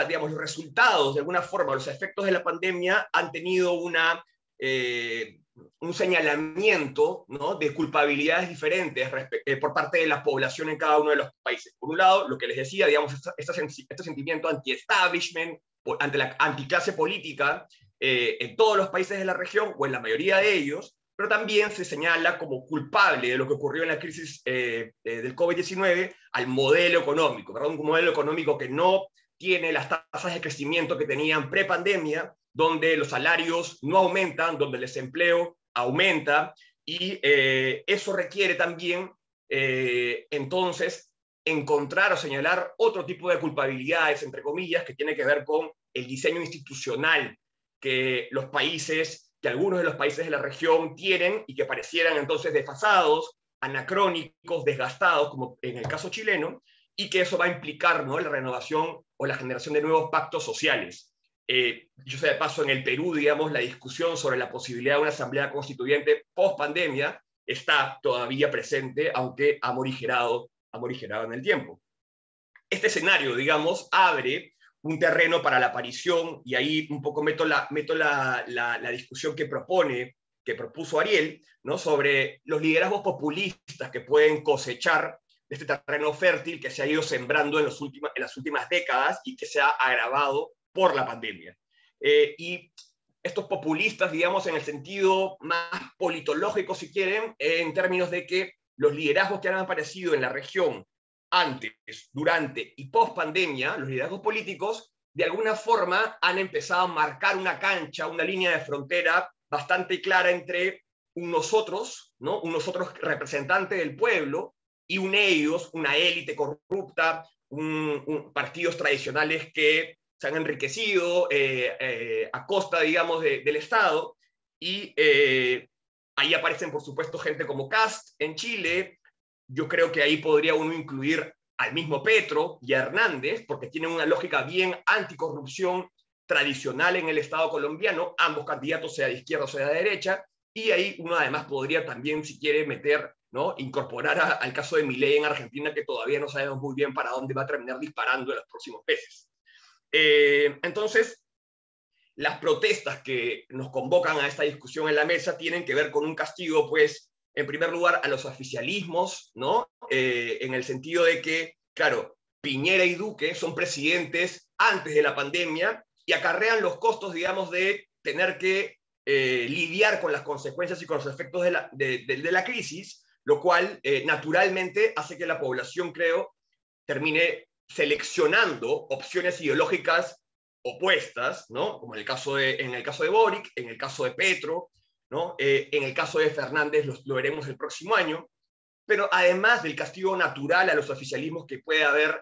digamos, los resultados, de alguna forma, los efectos de la pandemia han tenido un señalamiento, ¿no? De culpabilidades diferentes por parte de la población en cada uno de los países. Por un lado, lo que les decía, digamos, este sentimiento anti-establishment, ante la anticlase política, en todos los países de la región, o en la mayoría de ellos, pero también se señala como culpable de lo que ocurrió en la crisis del COVID-19 al modelo económico, ¿verdad? Un modelo económico que no tiene las tasas de crecimiento que tenían pre-pandemia, donde los salarios no aumentan, donde el desempleo aumenta, y eso requiere también, entonces, encontrar o señalar otro tipo de culpabilidades, entre comillas, que tiene que ver con el diseño institucional que algunos de los países de la región tienen y que parecieran entonces desfasados, anacrónicos, desgastados, como en el caso chileno, y que eso va a implicar, ¿no? La renovación o la generación de nuevos pactos sociales. Yo sé de paso, en el Perú, digamos, la discusión sobre la posibilidad de una asamblea constituyente post-pandemia está todavía presente, aunque ha morigerado en el tiempo. Este escenario, digamos, abre un terreno para la aparición, y ahí un poco meto la discusión que propuso Ariel, ¿no? Sobre los liderazgos populistas que pueden cosechar de este terreno fértil que se ha ido sembrando en las últimas décadas y que se ha agravado por la pandemia. Y estos populistas, digamos, en el sentido más politológico, si quieren, en términos de que los liderazgos que han aparecido en la región antes, durante y post pandemia, los liderazgos políticos, de alguna forma han empezado a marcar una cancha, una línea de frontera bastante clara entre un nosotros, ¿no? Un nosotros representante del pueblo, y un ellos, una élite corrupta, partidos tradicionales que se han enriquecido a costa, digamos, del Estado, y ahí aparecen, por supuesto, gente como Kast en Chile. Yo creo que ahí podría uno incluir al mismo Petro y a Hernández, porque tienen una lógica bien anticorrupción tradicional en el Estado colombiano, ambos candidatos, sea de izquierda o sea de derecha, y ahí uno además podría también, si quiere, meter, ¿no? Incorporar al caso de Milei en Argentina, que todavía no sabemos muy bien para dónde va a terminar disparando en los próximos meses. Entonces, las protestas que nos convocan a esta discusión en la mesa tienen que ver con un castigo, pues, en primer lugar, a los oficialismos, ¿no? En el sentido de que, claro, Piñera y Duque son presidentes antes de la pandemia y acarrean los costos, digamos, de tener que lidiar con las consecuencias y con los efectos de la crisis, lo cual naturalmente hace que la población, creo, termine seleccionando opciones ideológicas opuestas, ¿no? Como en el caso de Boric, en el caso de Petro, ¿no? En el caso de Fernández lo veremos el próximo año, pero además del castigo natural a los oficialismos que puede haber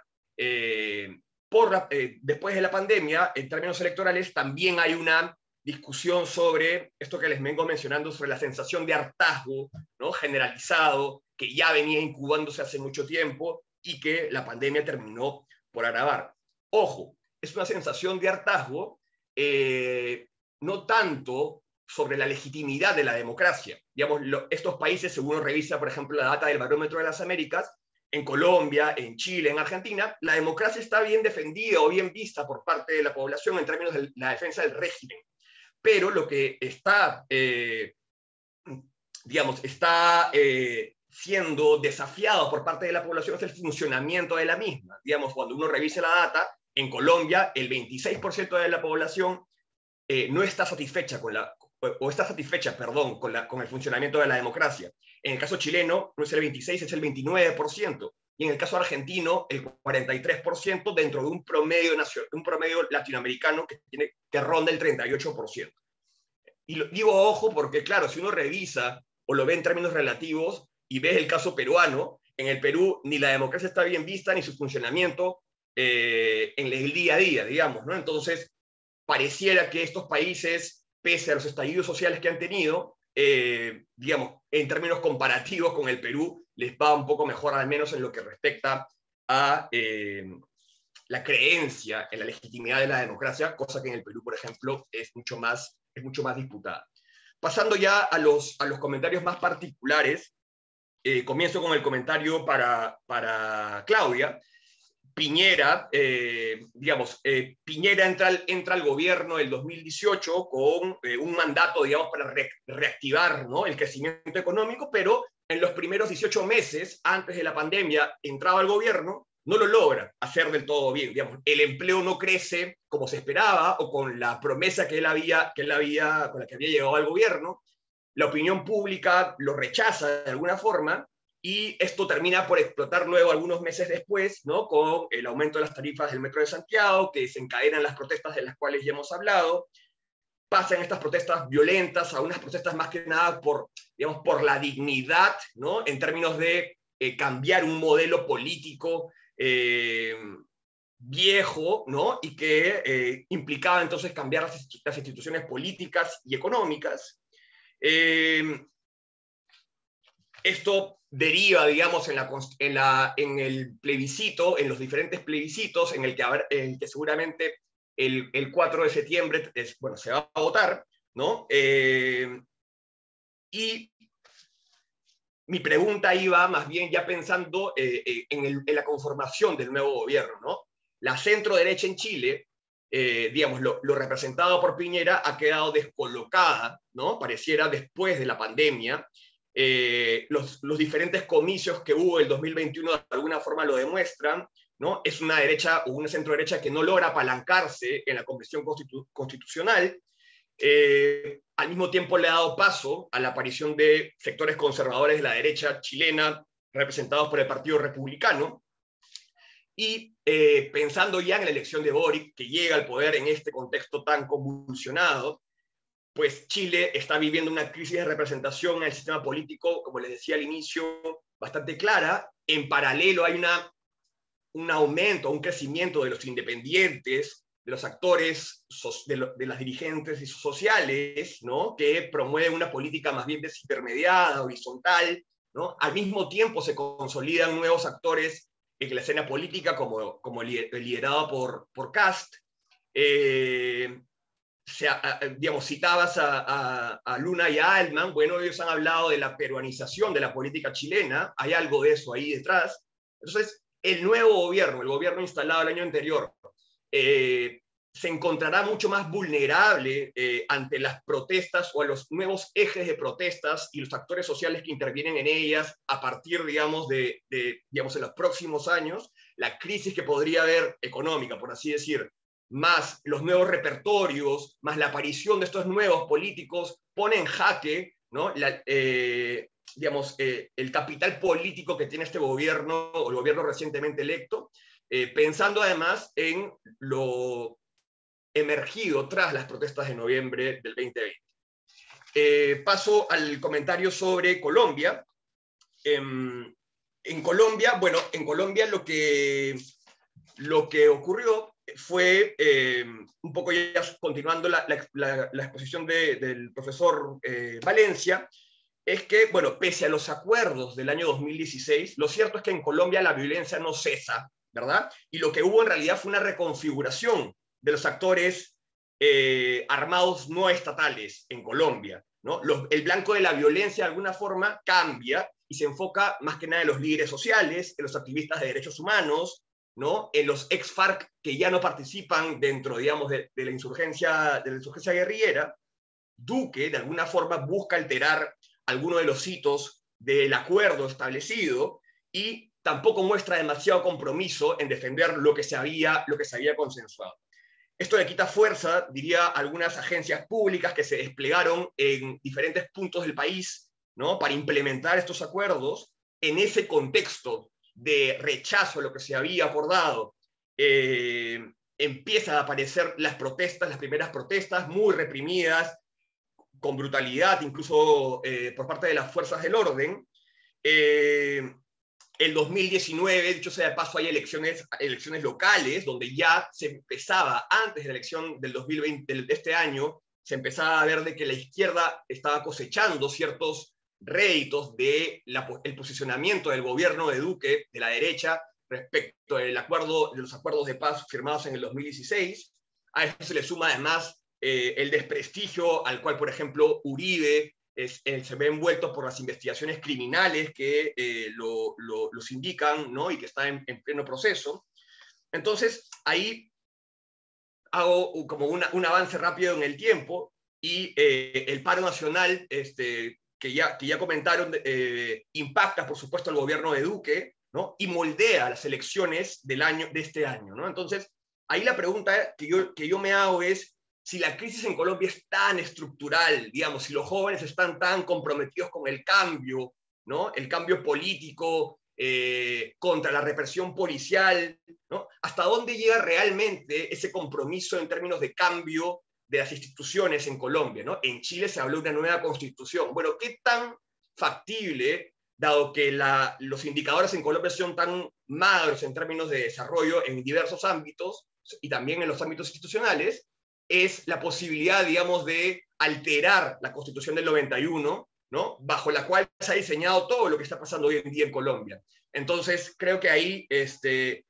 después de la pandemia, en términos electorales, también hay una discusión sobre esto que les vengo mencionando, sobre la sensación de hartazgo, ¿no? Generalizado, que ya venía incubándose hace mucho tiempo y que la pandemia terminó por agravar. Ojo, es una sensación de hartazgo no tanto sobre la legitimidad de la democracia. Digamos, estos países, según uno revisa, por ejemplo, la data del Barómetro de las Américas, en Colombia, en Chile, en Argentina, la democracia está bien defendida o bien vista por parte de la población en términos de la defensa del régimen. Pero lo que está, siendo desafiado por parte de la población es el funcionamiento de la misma. Digamos, cuando uno revisa la data, en Colombia el 26% de la población no está satisfecha con el funcionamiento de la democracia. En el caso chileno no es el 26%, es el 29%. Y en el caso argentino, el 43% dentro de un promedio latinoamericano que ronda el 38%. Y digo ojo porque, claro, si uno revisa o lo ve en términos relativos y ves el caso peruano, en el Perú ni la democracia está bien vista ni su funcionamiento en el día a día, digamos, ¿no? Entonces, pareciera que estos países, pese a los estallidos sociales que han tenido, digamos, en términos comparativos con el Perú, les va un poco mejor, al menos en lo que respecta a la creencia en la legitimidad de la democracia, cosa que en el Perú, por ejemplo, es mucho más disputada. Pasando ya a los comentarios más particulares, comienzo con el comentario para Claudia. Piñera, Piñera entra al gobierno el 2018 con un mandato, digamos, para reactivar, ¿no?, el crecimiento económico, pero en los primeros 18 meses, antes de la pandemia, entraba al gobierno, no lo logra hacer del todo bien. Digamos, el empleo no crece como se esperaba o con la promesa con la que había llegado al gobierno. La opinión pública lo rechaza de alguna forma, y esto termina por explotar luego algunos meses después, ¿no?, con el aumento de las tarifas del Metro de Santiago, que desencadenan las protestas de las cuales ya hemos hablado. Pasan estas protestas violentas a unas protestas más que nada por la dignidad, ¿no?, en términos de cambiar un modelo político viejo, ¿no?, y que implicaba entonces cambiar las instituciones políticas y económicas. Esto deriva, digamos, en el plebiscito, en los diferentes plebiscitos, en el que seguramente el 4 de septiembre se va a votar, ¿no? Y mi pregunta iba más bien ya pensando en la conformación del nuevo gobierno, ¿no? La centro-derecha en Chile, digamos, lo representado por Piñera ha quedado descolocada, ¿no? Pareciera después de la pandemia. Los diferentes comicios que hubo el 2021 de alguna forma lo demuestran, ¿no? Es una derecha o una centro-derecha que no logra apalancarse en la Convención Constitucional. Al mismo tiempo le ha dado paso a la aparición de sectores conservadores de la derecha chilena representados por el Partido Republicano. Y pensando ya en la elección de Boric, que llega al poder en este contexto tan convulsionado, pues Chile está viviendo una crisis de representación en el sistema político, como les decía al inicio, bastante clara. En paralelo hay un aumento, un crecimiento de los independientes, de los actores, de las dirigentes sociales, ¿no?, que promueven una política más bien desintermediada, horizontal, ¿no? Al mismo tiempo se consolidan nuevos actores en la escena política, como liderado por Kast. Digamos, citabas a Luna y a Altman. Bueno, ellos han hablado de la peruanización de la política chilena, hay algo de eso ahí detrás. Entonces, el nuevo gobierno, el gobierno instalado el año anterior, se encontrará mucho más vulnerable ante las protestas o a los nuevos ejes de protestas y los actores sociales que intervienen en ellas a partir, digamos, digamos, en los próximos años, la crisis que podría haber económica, por así decir, más los nuevos repertorios, más la aparición de estos nuevos políticos, pone en jaque, ¿no? Digamos, el capital político que tiene este gobierno, o el gobierno recientemente electo, pensando además en lo emergido tras las protestas de noviembre del 2020. Paso al comentario sobre Colombia. En Colombia, bueno, en Colombia lo que ocurrió fue, un poco ya continuando la exposición del profesor Valencia, es que, bueno, pese a los acuerdos del año 2016, lo cierto es que en Colombia la violencia no cesa, ¿verdad? Y lo que hubo en realidad fue una reconfiguración de los actores armados no estatales en Colombia, ¿no? El blanco de la violencia de alguna forma cambia y se enfoca más que nada en los líderes sociales, en los activistas de derechos humanos, ¿no? En los ex-FARC que ya no participan dentro, digamos, de la insurgencia guerrillera. Duque, de alguna forma, busca alterar algunos de los hitos del acuerdo establecido y tampoco muestra demasiado compromiso en defender lo que se había consensuado. Esto le quita fuerza, diría, a algunas agencias públicas que se desplegaron en diferentes puntos del país, ¿no? Para implementar estos acuerdos en ese contexto de rechazo a lo que se había acordado. Empiezan a aparecer las primeras protestas muy reprimidas, con brutalidad, incluso por parte de las fuerzas del orden. El 2019, dicho sea de paso, hay elecciones locales, donde ya se empezaba, antes de la elección del 2020, de este año, se empezaba a ver de que la izquierda estaba cosechando ciertos réditos del posicionamiento del gobierno de Duque, de la derecha, respecto de los acuerdos de paz firmados en el 2016. A eso se le suma además el desprestigio al cual, por ejemplo, Uribe se ve envuelto por las investigaciones criminales que los indican, ¿no? Y que está en pleno proceso. Entonces, ahí hago como un avance rápido en el tiempo y el paro nacional, que ya comentaron, impacta, por supuesto, al gobierno de Duque, ¿no? Y moldea las elecciones de este año, ¿no? Entonces, ahí la pregunta que yo me hago es, si la crisis en Colombia es tan estructural, digamos, si los jóvenes están tan comprometidos con el cambio, ¿no? El cambio político, contra la represión policial, ¿no? ¿Hasta dónde llega realmente ese compromiso en términos de cambio de las instituciones en Colombia, ¿no? En Chile se habló de una nueva constitución. Bueno, ¿qué tan factible, dado que los indicadores en Colombia son tan magros en términos de desarrollo en diversos ámbitos, y también en los ámbitos institucionales, es la posibilidad, digamos, de alterar la Constitución del 91, ¿no? Bajo la cual se ha diseñado todo lo que está pasando hoy en día en Colombia? Entonces, creo que ahí,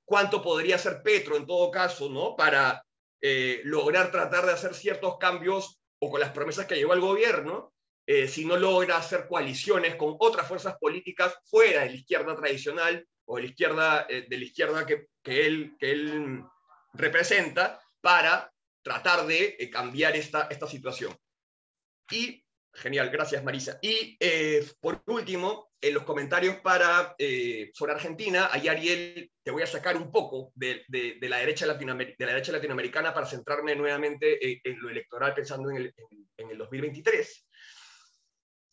¿cuánto podría hacer Petro, en todo caso, ¿no? Para lograr tratar de hacer ciertos cambios, o con las promesas que llevó al gobierno, si no logra hacer coaliciones con otras fuerzas políticas fuera de la izquierda tradicional, o de la izquierda que él representa, para tratar de cambiar esta situación. Y, genial, gracias Marisa. Y por último, en los comentarios sobre Argentina, ahí Ariel, te voy a sacar un poco de la derecha latinoamericana para centrarme nuevamente en lo electoral, pensando en el 2023.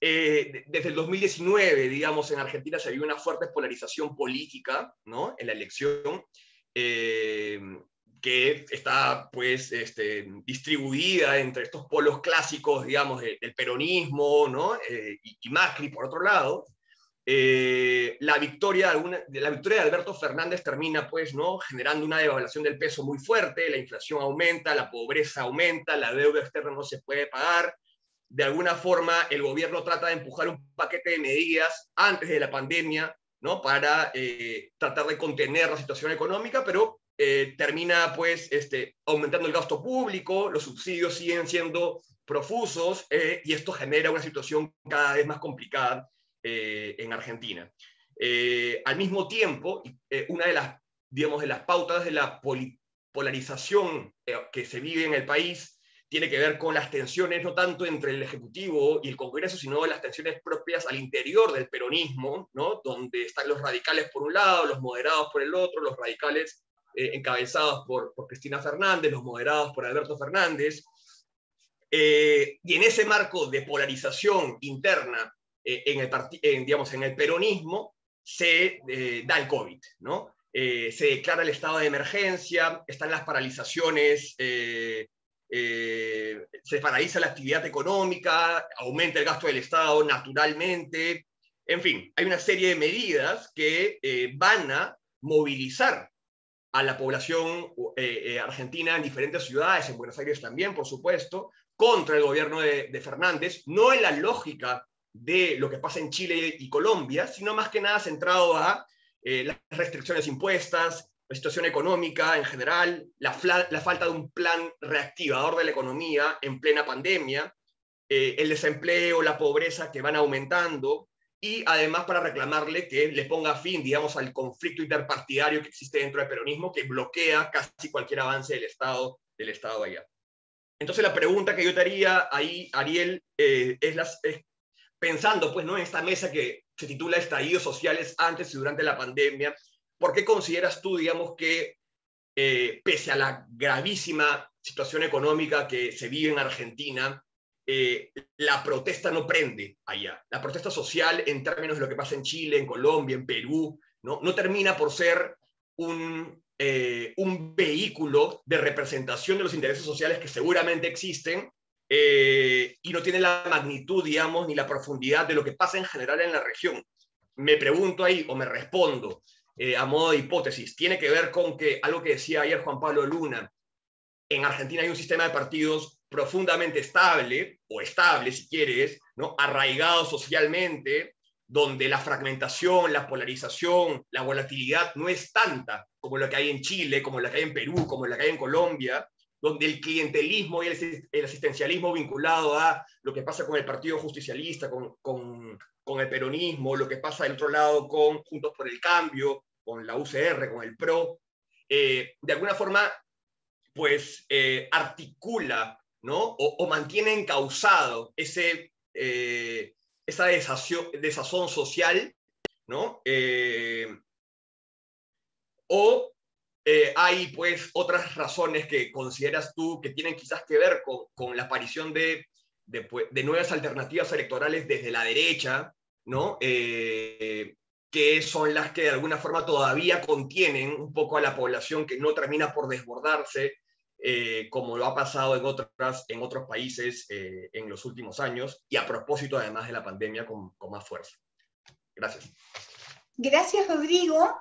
Desde el 2019, digamos, en Argentina se vio una fuerte polarización política, ¿no? En la elección, que está, pues, distribuida entre estos polos clásicos, digamos, del peronismo, ¿no? Y Macri, por otro lado. La victoria de Alberto Fernández termina, pues, ¿no? Generando una devaluación del peso muy fuerte, la inflación aumenta, la pobreza aumenta, la deuda externa no se puede pagar. De alguna forma, el gobierno trata de empujar un paquete de medidas antes de la pandemia, ¿no? Para tratar de contener la situación económica, pero termina, pues, aumentando el gasto público, los subsidios siguen siendo profusos, y esto genera una situación cada vez más complicada en Argentina. Al mismo tiempo, una de las pautas de la polarización que se vive en el país tiene que ver con las tensiones no tanto entre el Ejecutivo y el Congreso, sino las tensiones propias al interior del peronismo, ¿no? Donde están los radicales por un lado, los moderados por el otro, los radicales encabezados por Cristina Fernández, los moderados por Alberto Fernández. Y en ese marco de polarización interna en el peronismo se da el COVID, ¿no? Se declara el estado de emergencia, están las paralizaciones, se paraliza la actividad económica, aumenta el gasto del Estado naturalmente, en fin, hay una serie de medidas que van a movilizar a la población argentina en diferentes ciudades, en Buenos Aires también, por supuesto, contra el gobierno de Fernández, no en la lógica de lo que pasa en Chile y Colombia, sino más que nada centrado a las restricciones impuestas, la situación económica en general, la falta de un plan reactivador de la economía en plena pandemia, el desempleo, la pobreza que van aumentando, y además para reclamarle que le ponga fin, digamos, al conflicto interpartidario que existe dentro del peronismo, que bloquea casi cualquier avance del Estado allá. Entonces la pregunta que yo te haría ahí, Ariel, es pensando pues, ¿no? en esta mesa que se titula Estallidos Sociales antes y durante la pandemia, ¿por qué consideras tú, digamos, que pese a la gravísima situación económica que se vive en Argentina, la protesta no prende allá? La protesta social, en términos de lo que pasa en Chile, en Colombia, en Perú, no termina por ser un vehículo de representación de los intereses sociales que seguramente existen, y no tiene la magnitud, digamos, ni la profundidad de lo que pasa en general en la región. Me pregunto ahí, o me respondo, a modo de hipótesis, tiene que ver con que algo que decía ayer Juan Pablo Luna, en Argentina hay un sistema de partidos profundamente estable, o estable si quieres, ¿no? Arraigado socialmente, donde la fragmentación, la polarización, la volatilidad no es tanta como la que hay en Chile, como la que hay en Perú, como la que hay en Colombia, donde el clientelismo y el asistencialismo vinculado a lo que pasa con el Partido Justicialista, con el peronismo, lo que pasa del otro lado con Juntos por el Cambio, con la UCR, con el PRO, de alguna forma, pues articula, ¿no? o mantiene encauzado esa desazón social, ¿no? Hay pues otras razones que consideras tú que tienen quizás que ver con la aparición de nuevas alternativas electorales desde la derecha, ¿no? Que son las que de alguna forma todavía contienen un poco a la población, que no termina por desbordarse, como lo ha pasado en otros países en los últimos años, y a propósito además de la pandemia con más fuerza. Gracias.
Gracias, Rodrigo.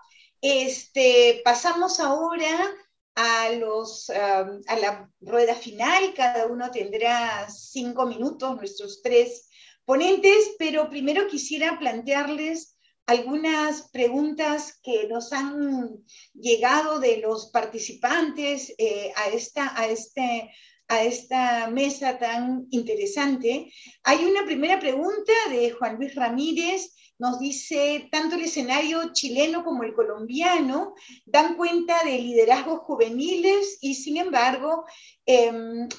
Pasamos ahora a la rueda final. Cada uno tendrá 5 minutos, nuestros 3 ponentes, pero primero quisiera plantearles algunas preguntas que nos han llegado de los participantes a esta mesa tan interesante. Hay una primera pregunta de Juan Luis Ramírez. Nos dice, tanto el escenario chileno como el colombiano dan cuenta de liderazgos juveniles y, sin embargo,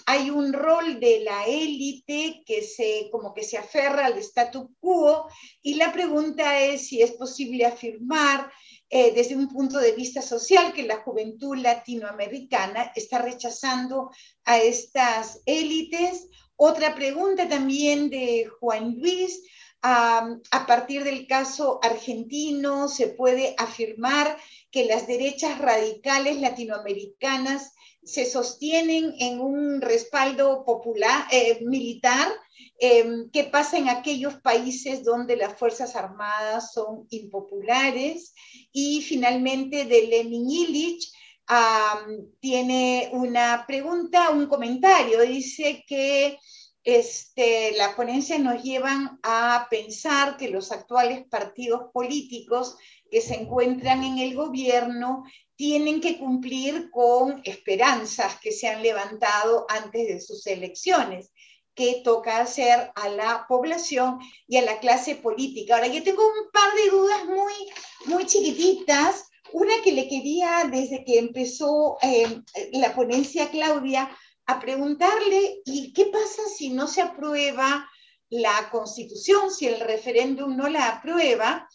hay un rol de la élite que como que se aferra al status quo, y la pregunta es si es posible afirmar desde un punto de vista social que la juventud latinoamericana está rechazando a estas élites. Otra pregunta también de Juan Luis. A partir del caso argentino, ¿se puede afirmar que las derechas radicales latinoamericanas se sostienen en un respaldo popular, militar? ¿Qué pasa en aquellos países donde las Fuerzas Armadas son impopulares? Y finalmente, de Lenin Illich, tiene una pregunta, un comentario. Dice que la ponencia nos llevan a pensar que los actuales partidos políticos que se encuentran en el gobierno tienen que cumplir con esperanzas que se han levantado antes de sus elecciones, que toca hacer a la población y a la clase política. Ahora, yo tengo un par de dudas muy chiquititas. Una que le quería, desde que empezó la ponencia Claudia, a preguntarle, ¿y qué pasa si no se aprueba la Constitución, si el referéndum no la aprueba?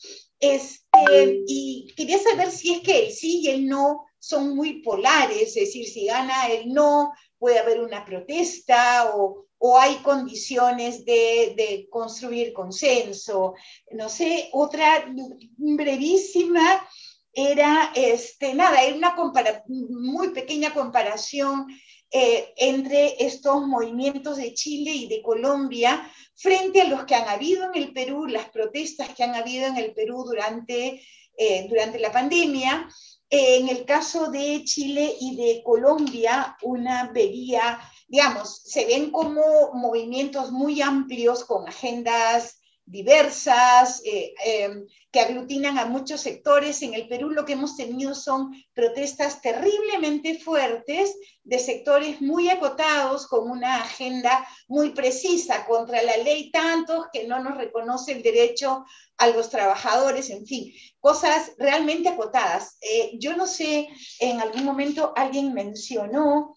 Y quería saber si es que el sí y el no son muy polares, es decir, si gana el no, puede haber una protesta o hay condiciones de construir consenso. No sé, otra brevísima era, nada, era una muy pequeña comparación entre estos movimientos de Chile y de Colombia frente a los que han habido en el Perú, las protestas que han habido en el Perú durante la pandemia. En el caso de Chile y de Colombia, una vería, digamos, se ven como movimientos muy amplios con agendas diversas, que aglutinan a muchos sectores. En el Perú lo que hemos tenido son protestas terriblemente fuertes de sectores muy acotados, con una agenda muy precisa contra la ley tantos que no nos reconoce el derecho a los trabajadores, en fin, cosas realmente acotadas. Yo no sé, en algún momento alguien mencionó,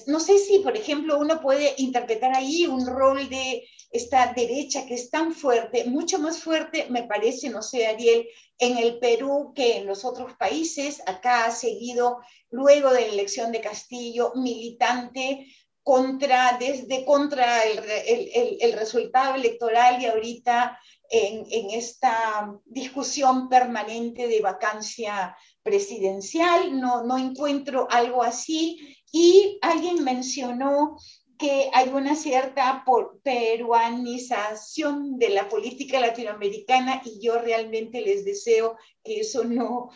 no sé si, por ejemplo, uno puede interpretar ahí un rol de esta derecha que es tan fuerte, mucho más fuerte, me parece, no sé, Ariel, en el Perú que en los otros países. Acá ha seguido, luego de la elección de Castillo, militante contra el resultado electoral, y ahorita en esta discusión permanente de vacancia presidencial. No encuentro algo así. Y alguien mencionó que hay una cierta peruanización de la política latinoamericana, y yo realmente les deseo que eso no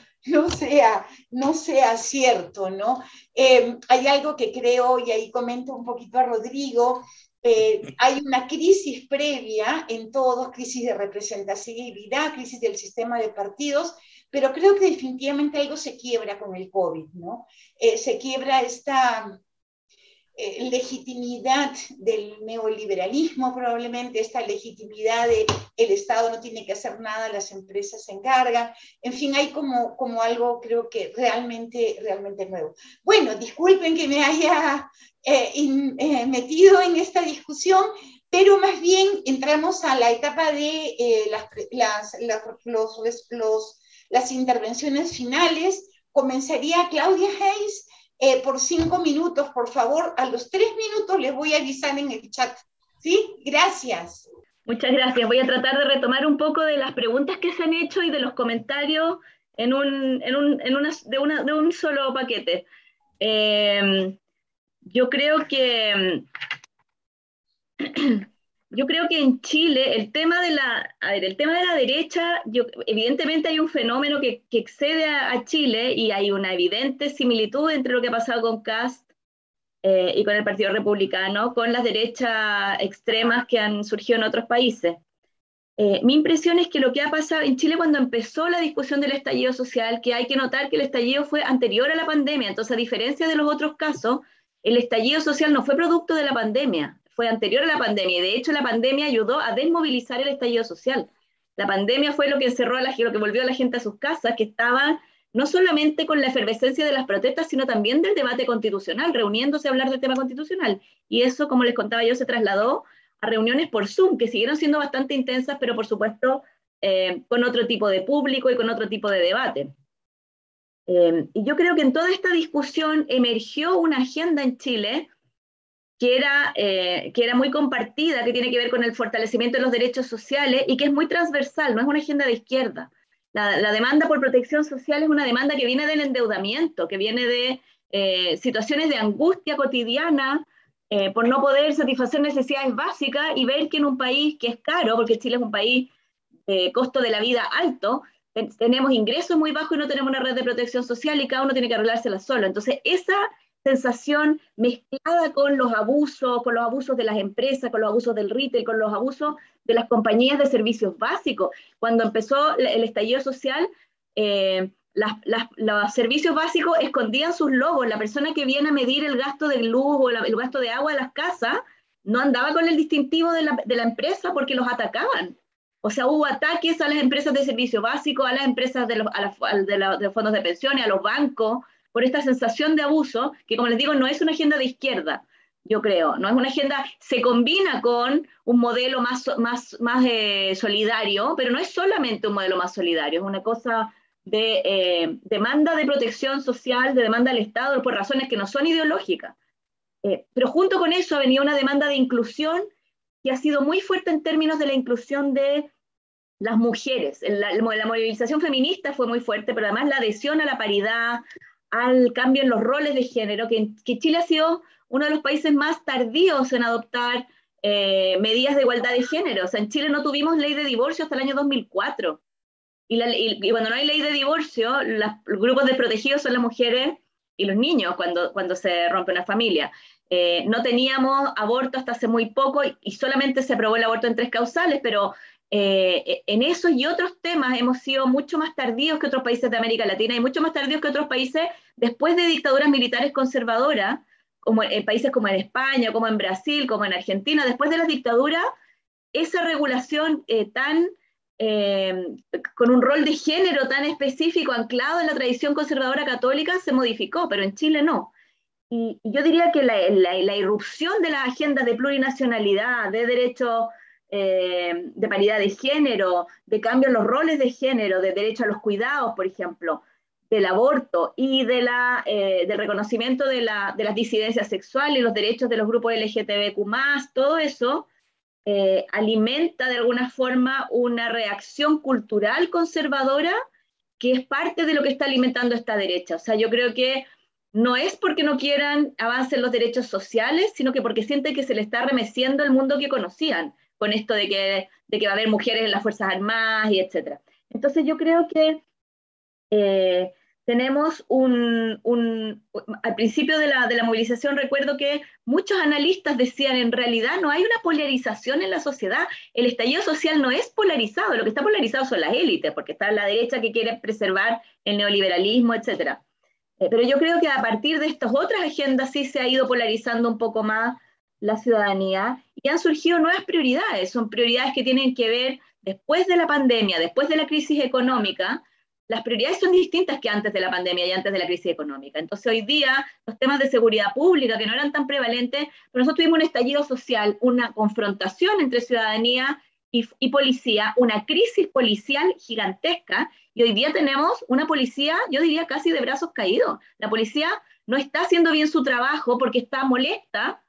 sea cierto, ¿no? Hay algo que creo, y ahí comento un poquito a Rodrigo, hay una crisis previa en todos, crisis de representatividad, crisis del sistema de partidos, pero creo que definitivamente algo se quiebra con el COVID, ¿no? Se quiebra esta legitimidad del neoliberalismo, probablemente esta legitimidad de el Estado no tiene que hacer nada, las empresas se encargan. En fin, hay como algo, creo que realmente nuevo. Bueno, disculpen que me haya metido en esta discusión, pero más bien entramos a la etapa de las intervenciones finales. Comenzaría Claudia Hayes. Por 5 minutos, por favor. A los 3 minutos les voy a avisar en el chat. ¿Sí? Gracias.
Muchas gracias. Voy a tratar de retomar un poco de las preguntas que se han hecho y de los comentarios de un solo paquete. Yo creo que en Chile el tema de la derecha, evidentemente hay un fenómeno que excede a Chile, y hay una evidente similitud entre lo que ha pasado con Kast y con el Partido Republicano, con las derechas extremas que han surgido en otros países. Mi impresión es que lo que ha pasado en Chile cuando empezó la discusión del estallido social, que hay que notar que el estallido fue anterior a la pandemia, entonces a diferencia de los otros casos, el estallido social no fue producto de la pandemia, fue anterior a la pandemia, y de hecho la pandemia ayudó a desmovilizar el estallido social. La pandemia fue lo que encerró lo que volvió a la gente a sus casas, que estaban no solamente con la efervescencia de las protestas, sino también del debate constitucional, reuniéndose a hablar del tema constitucional. Y eso, como les contaba yo, se trasladó a reuniones por Zoom, que siguieron siendo bastante intensas, pero por supuesto con otro tipo de público y con otro tipo de debate. Y yo creo que en toda esta discusión emergió una agenda en Chile que era muy compartida, que tiene que ver con el fortalecimiento de los derechos sociales y que es muy transversal, no es una agenda de izquierda. La demanda por protección social es una demanda que viene del endeudamiento, que viene de situaciones de angustia cotidiana por no poder satisfacer necesidades básicas, y ver que en un país que es caro, porque Chile es un país de costo de la vida alto, tenemos ingresos muy bajos y no tenemos una red de protección social, y cada uno tiene que arreglársela solo. Entonces esa sensación mezclada con los abusos de las empresas, con los abusos del retail, con los abusos de las compañías de servicios básicos. Cuando empezó el estallido social, los servicios básicos escondían sus logos. La persona que viene a medir el gasto de luz o el gasto de agua de las casas no andaba con el distintivo de la empresa porque los atacaban. O sea, hubo ataques a las empresas de servicio básico, a las empresas de los fondos de pensiones, a los bancos, por esta sensación de abuso, que como les digo, no es una agenda de izquierda, yo creo, no es una agenda, se combina con un modelo más solidario, pero no es solamente un modelo más solidario, es una cosa de demanda de protección social, de demanda del Estado, por razones que no son ideológicas. Pero junto con eso venía una demanda de inclusión que ha sido muy fuerte en términos de la inclusión de las mujeres. La movilización feminista fue muy fuerte, pero además la adhesión a la paridad, al cambio en los roles de género, que Chile ha sido uno de los países más tardíos en adoptar medidas de igualdad de género. O sea, en Chile no tuvimos ley de divorcio hasta el año 2004. Y cuando no hay ley de divorcio, los grupos desprotegidos son las mujeres y los niños cuando se rompe una familia. No teníamos aborto hasta hace muy poco y solamente se aprobó el aborto en 3 causales, pero en esos y otros temas hemos sido mucho más tardíos que otros países de América Latina y mucho más tardíos que otros países después de dictaduras militares conservadoras, como en países como en España, como en Brasil, como en Argentina. Después de las dictaduras, esa regulación con un rol de género tan específico, anclado en la tradición conservadora católica, se modificó, pero en Chile no. Y yo diría que la irrupción de las agendas de plurinacionalidad, de derechos de paridad de género, de cambio en los roles de género, de derecho a los cuidados, por ejemplo, del aborto y del reconocimiento de las disidencias sexuales y los derechos de los grupos LGTBQ+, todo eso alimenta de alguna forma una reacción cultural conservadora que es parte de lo que está alimentando esta derecha. O sea, yo creo que no es porque no quieran avances en los derechos sociales, sino que porque sienten que se les está remeciendo el mundo que conocían, con esto de que va a haber mujeres en las Fuerzas Armadas y etc. Entonces yo creo que tenemos al principio de la movilización, recuerdo que muchos analistas decían, en realidad no hay una polarización en la sociedad, el estallido social no es polarizado, lo que está polarizado son las élites, porque está la derecha que quiere preservar el neoliberalismo, etc. Pero yo creo que a partir de estas otras agendas sí se ha ido polarizando un poco más la ciudadanía y han surgido nuevas prioridades, son prioridades que tienen que ver después de la pandemia, después de la crisis económica. Las prioridades son distintas que antes de la pandemia y antes de la crisis económica. Entonces hoy día los temas de seguridad pública, que no eran tan prevalentes, pero nosotros tuvimos un estallido social, una confrontación entre ciudadanía y policía, una crisis policial gigantesca, y hoy día tenemos una policía, yo diría casi de brazos caídos. La policía no está haciendo bien su trabajo porque está molesta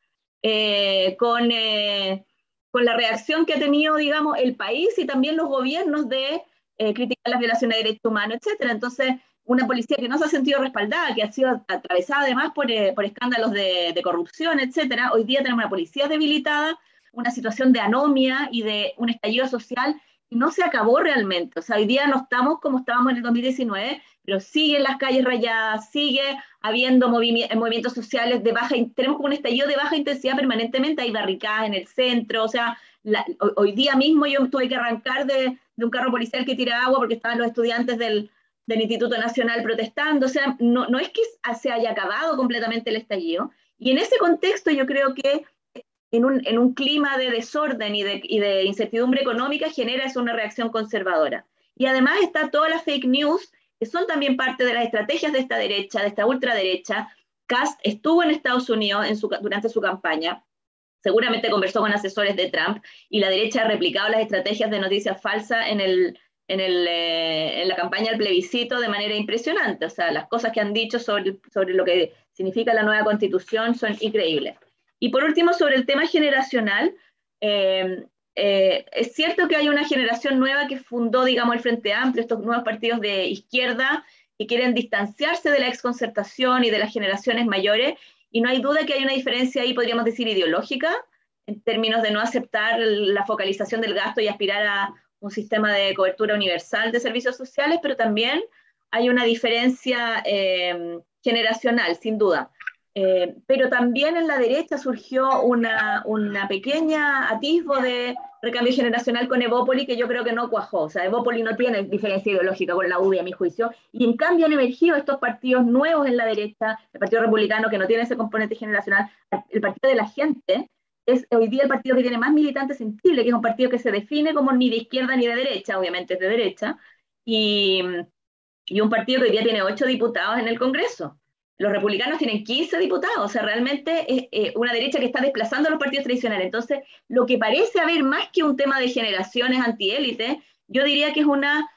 con la reacción que ha tenido, digamos, el país y también los gobiernos de criticar las violaciones de derechos humanos, etc. Entonces, una policía que no se ha sentido respaldada, que ha sido atravesada además por escándalos de corrupción, etc. Hoy día tenemos una policía debilitada, una situación de anomia y de un estallido social que no se acabó realmente. O sea, hoy día no estamos como estábamos en el 2019, pero siguen las calles rayadas, sigue habiendo movimientos sociales tenemos como un estallido de baja intensidad permanentemente, hay barricadas en el centro, o sea, hoy día mismo yo tuve que arrancar de un carro policial que tira agua porque estaban los estudiantes del Instituto Nacional protestando. O sea, no es que se haya acabado completamente el estallido, y en ese contexto yo creo que en un clima de desorden y de incertidumbre económica genera eso una reacción conservadora. Y además está todas las fake news, que son también parte de las estrategias de esta derecha, de esta ultraderecha. Kast estuvo en Estados Unidos durante su campaña, seguramente conversó con asesores de Trump, y la derecha ha replicado las estrategias de noticias falsas en la campaña del plebiscito de manera impresionante. O sea, las cosas que han dicho sobre lo que significa la nueva constitución son increíbles. Y por último, sobre el tema generacional, es cierto que hay una generación nueva que fundó, digamos, el Frente Amplio, estos nuevos partidos de izquierda que quieren distanciarse de la exconcertación y de las generaciones mayores, y no hay duda que hay una diferencia ahí, podríamos decir, ideológica, en términos de no aceptar la focalización del gasto y aspirar a un sistema de cobertura universal de servicios sociales, pero también hay una diferencia generacional, sin duda. Pero también en la derecha surgió una pequeña atisbo de recambio generacional con Evópoli, que yo creo que no cuajó. O sea, Evópoli no tiene diferencia ideológica con la UDI, a mi juicio, y en cambio han emergido estos partidos nuevos en la derecha, el Partido Republicano, que no tiene ese componente generacional, el Partido de la Gente, es hoy día el partido que tiene más militantes en Chile, que es un partido que se define como ni de izquierda ni de derecha, obviamente es de derecha, y, y un partido que hoy día tiene 8 diputados en el Congreso. Los republicanos tienen 15 diputados, o sea, realmente es una derecha que está desplazando a los partidos tradicionales. Entonces, lo que parece haber más que un tema de generaciones antiélite, yo diría que es una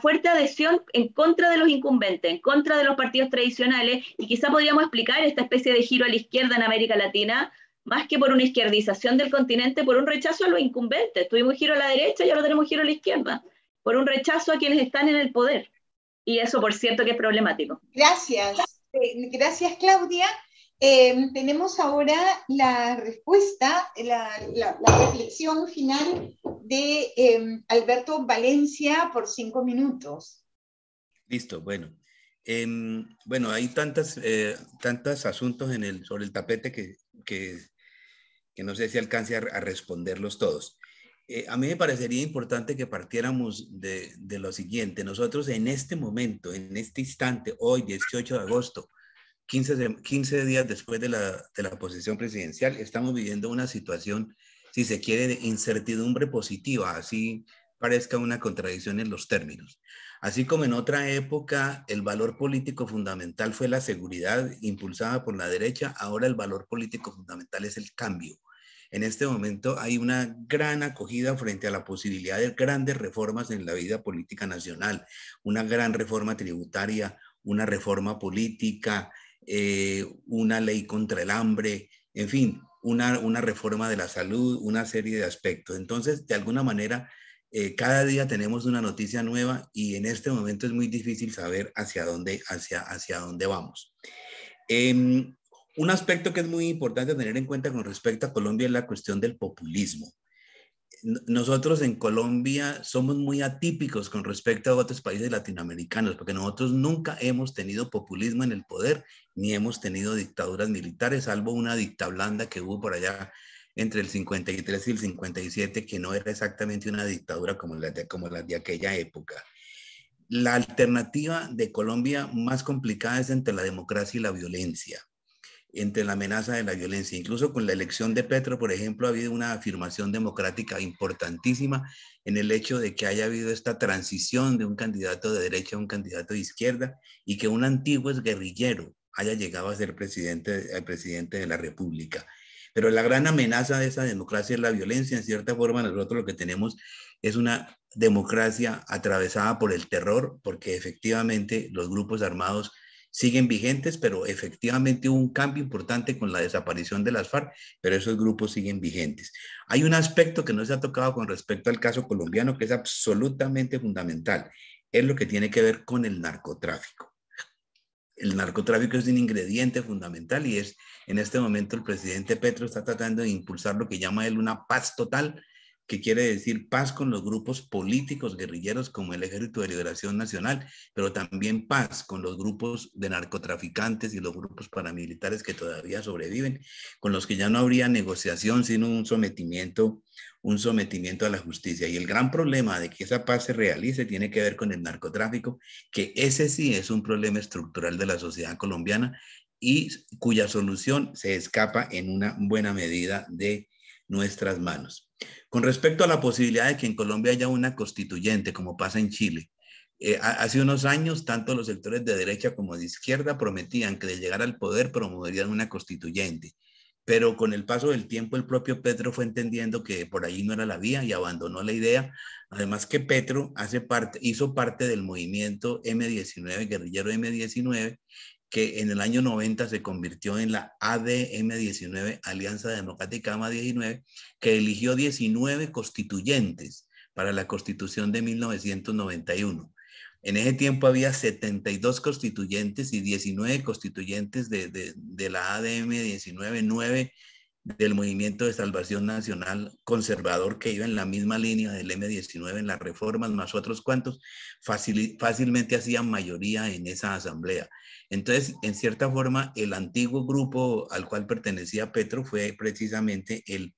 fuerte adhesión en contra de los incumbentes, en contra de los partidos tradicionales, y quizá podríamos explicar esta especie de giro a la izquierda en América Latina, más que por una izquierdización del continente, por un rechazo a los incumbentes. Tuvimos giro a la derecha y ahora tenemos giro a la izquierda, por un rechazo a quienes están en el poder. Y eso, por cierto, que es problemático.
Gracias. Gracias, Claudia. Tenemos ahora la respuesta, la reflexión final de Alberto Valencia por 5 minutos.
Listo, bueno. Bueno, hay tantos asuntos sobre el tapete que no sé si alcance a responderlos todos. A mí me parecería importante que partiéramos de lo siguiente. Nosotros en este momento, en este instante, hoy 18 de agosto, 15 días después de la posesión presidencial, estamos viviendo una situación, si se quiere, de incertidumbre positiva, así parezca una contradicción en los términos. Así como en otra época el valor político fundamental fue la seguridad impulsada por la derecha, ahora el valor político fundamental es el cambio. En este momento hay una gran acogida frente a la posibilidad de grandes reformas en la vida política nacional, una gran reforma tributaria, una reforma política, una ley contra el hambre, en fin, una reforma de la salud, una serie de aspectos. Entonces, de alguna manera, cada día tenemos una noticia nueva y en este momento es muy difícil saber hacia dónde vamos. Un aspecto que es muy importante tener en cuenta con respecto a Colombia es la cuestión del populismo. Nosotros en Colombia somos muy atípicos con respecto a otros países latinoamericanos, porque nosotros nunca hemos tenido populismo en el poder, ni hemos tenido dictaduras militares, salvo una dictablanda que hubo por allá entre el 53 y el 57, que no era exactamente una dictadura como las de aquella época. La alternativa de Colombia más complicada es entre la democracia y la violencia, entre la amenaza de la violencia. Incluso con la elección de Petro, por ejemplo, ha habido una afirmación democrática importantísima en el hecho de que haya habido esta transición de un candidato de derecha a un candidato de izquierda y que un antiguo guerrillero haya llegado a ser presidente de la República. Pero la gran amenaza de esa democracia es la violencia. En cierta forma, nosotros lo que tenemos es una democracia atravesada por el terror, porque efectivamente los grupos armados siguen vigentes, pero efectivamente hubo un cambio importante con la desaparición de las FARC, pero esos grupos siguen vigentes. Hay un aspecto que no se ha tocado con respecto al caso colombiano que es absolutamente fundamental, es lo que tiene que ver con el narcotráfico. El narcotráfico es un ingrediente fundamental y es, en este momento el presidente Petro está tratando de impulsar lo que llama él una paz total, que quiere decir paz con los grupos políticos guerrilleros como el Ejército de Liberación Nacional, pero también paz con los grupos de narcotraficantes y los grupos paramilitares que todavía sobreviven, con los que ya no habría negociación sino un sometimiento a la justicia. Y el gran problema de que esa paz se realice tiene que ver con el narcotráfico, que ese sí es un problema estructural de la sociedad colombiana y cuya solución se escapa en una buena medida de nuestras manos. Con respecto a la posibilidad de que en Colombia haya una constituyente, como pasa en Chile, hace unos años, tanto los sectores de derecha como de izquierda prometían que de llegar al poder promoverían una constituyente. Pero con el paso del tiempo, el propio Petro fue entendiendo que por ahí no era la vía y abandonó la idea. Además que Petro hizo parte del movimiento M19, guerrillero M19, que en el año 90 se convirtió en la ADM-19, Alianza Democrática AMA-19, que eligió 19 constituyentes para la Constitución de 1991. En ese tiempo había 72 constituyentes y 19 constituyentes de la ADM-19, 9 del Movimiento de Salvación Nacional conservador que iba en la misma línea del M19 en las reformas, más otros cuantos, fácilmente hacían mayoría en esa asamblea. Entonces, en cierta forma, el antiguo grupo al cual pertenecía Petro fue precisamente el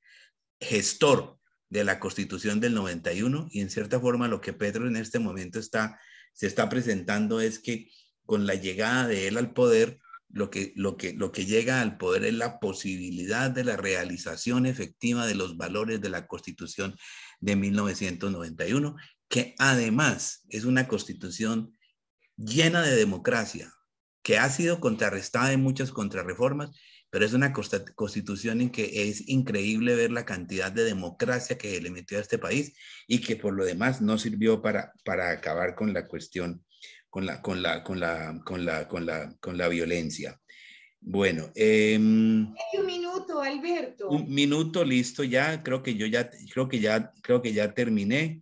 gestor de la Constitución del 91 y en cierta forma lo que Petro en este momento se está presentando es que con la llegada de él al poder lo que llega al poder es la posibilidad de la realización efectiva de los valores de la Constitución de 1991, que además es una Constitución llena de democracia, que ha sido contrarrestada en muchas contrarreformas, pero es una constitución en que es increíble ver la cantidad de democracia que le metió a este país y que por lo demás no sirvió para acabar con la cuestión, con la violencia. Bueno,
Hay un minuto, Alberto.
Un minuto, listo, ya creo que ya terminé.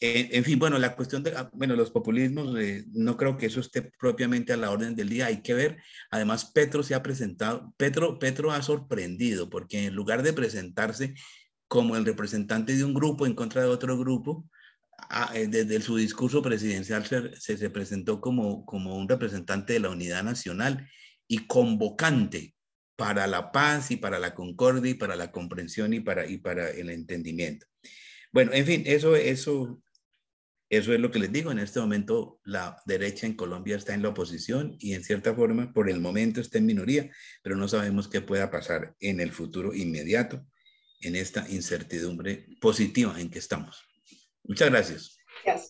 En fin, bueno, la cuestión de los populismos, no creo que eso esté propiamente a la orden del día, hay que ver. Además, Petro se ha presentado, Petro ha sorprendido, porque en lugar de presentarse como el representante de un grupo en contra de otro grupo, desde su discurso presidencial se presentó como un representante de la unidad nacional y convocante para la paz y para la concordia y para la comprensión y para el entendimiento. Bueno, en fin, eso es lo que les digo. En este momento la derecha en Colombia está en la oposición y en cierta forma por el momento está en minoría, pero no sabemos qué pueda pasar en el futuro inmediato en esta incertidumbre positiva en que estamos. Muchas gracias.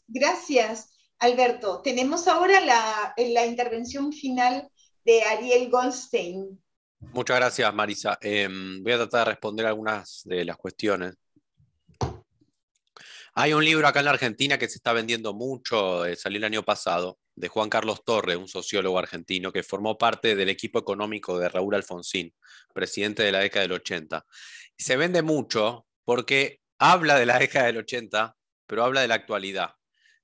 Gracias, Alberto. Tenemos ahora la intervención final de Ariel Goldstein.
Muchas gracias, Marisa. Voy a tratar de responder algunas de las cuestiones. Hay un libro acá en la Argentina que se está vendiendo mucho, salió el año pasado, de Juan Carlos Torres, un sociólogo argentino que formó parte del equipo económico de Raúl Alfonsín, presidente de la década del 80. Y se vende mucho porque habla de la década del 80, pero habla de la actualidad.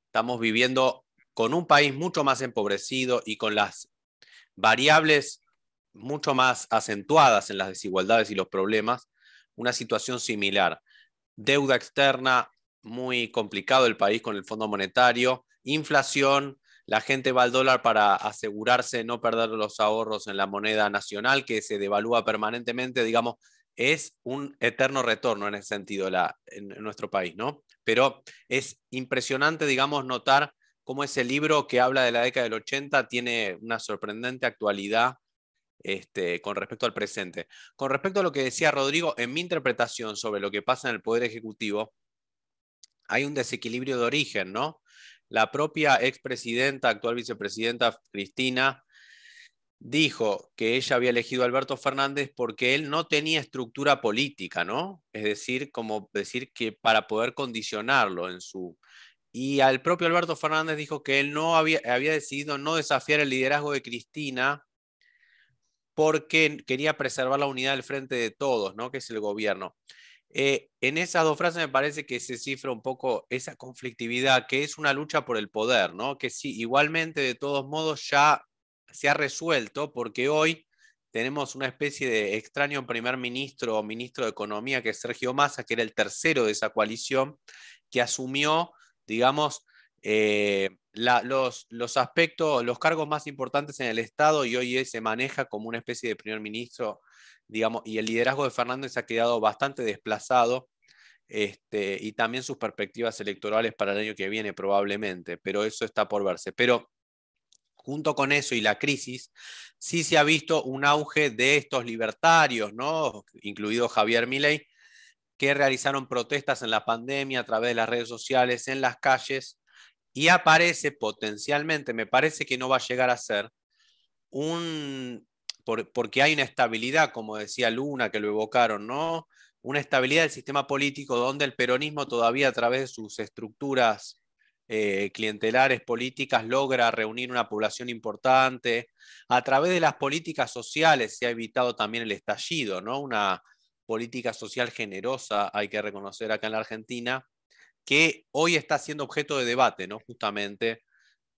Estamos viviendo con un país mucho más empobrecido y con las variables mucho más acentuadas en las desigualdades y los problemas, una situación similar. Deuda externa, muy complicado el país con el Fondo Monetario, inflación, la gente va al dólar para asegurarse de no perder los ahorros en la moneda nacional que se devalúa permanentemente, digamos, es un eterno retorno en ese sentido en nuestro país, ¿no? Pero es impresionante, digamos, notar cómo ese libro que habla de la década del 80 tiene una sorprendente actualidad con respecto al presente. Con respecto a lo que decía Rodrigo, en mi interpretación sobre lo que pasa en el Poder Ejecutivo, hay un desequilibrio de origen, ¿no? La propia expresidenta, actual vicepresidenta Cristina, dijo que ella había elegido a Alberto Fernández porque él no tenía estructura política, ¿no? Es decir, como decir que para poder condicionarlo en su... Y al propio Alberto Fernández dijo que él no había decidido no desafiar el liderazgo de Cristina porque quería preservar la unidad del frente de todos, ¿no? Que es el gobierno. En esas dos frases me parece que se cifra un poco esa conflictividad, que es una lucha por el poder, ¿no? Que sí, igualmente de todos modos ya se ha resuelto, porque hoy tenemos una especie de extraño primer ministro o ministro de Economía, que es Sergio Massa, que era el tercero de esa coalición, que asumió, digamos, los aspectos, los cargos más importantes en el Estado y hoy se maneja como una especie de primer ministro, digamos, y el liderazgo de Fernández ha quedado bastante desplazado, y también sus perspectivas electorales para el año que viene probablemente, pero eso está por verse. Pero junto con eso y la crisis, sí se ha visto un auge de estos libertarios, ¿no? Incluido Javier Milei, que realizaron protestas en la pandemia a través de las redes sociales, en las calles, y aparece potencialmente, me parece que no va a llegar a ser porque hay una estabilidad, como decía Luna, que lo evocaron, ¿no? Una estabilidad del sistema político donde el peronismo todavía a través de sus estructuras clientelares políticas logra reunir una población importante. A través de las políticas sociales se ha evitado también el estallido, ¿no? Una política social generosa, hay que reconocer acá en la Argentina, que hoy está siendo objeto de debate, ¿no? Justamente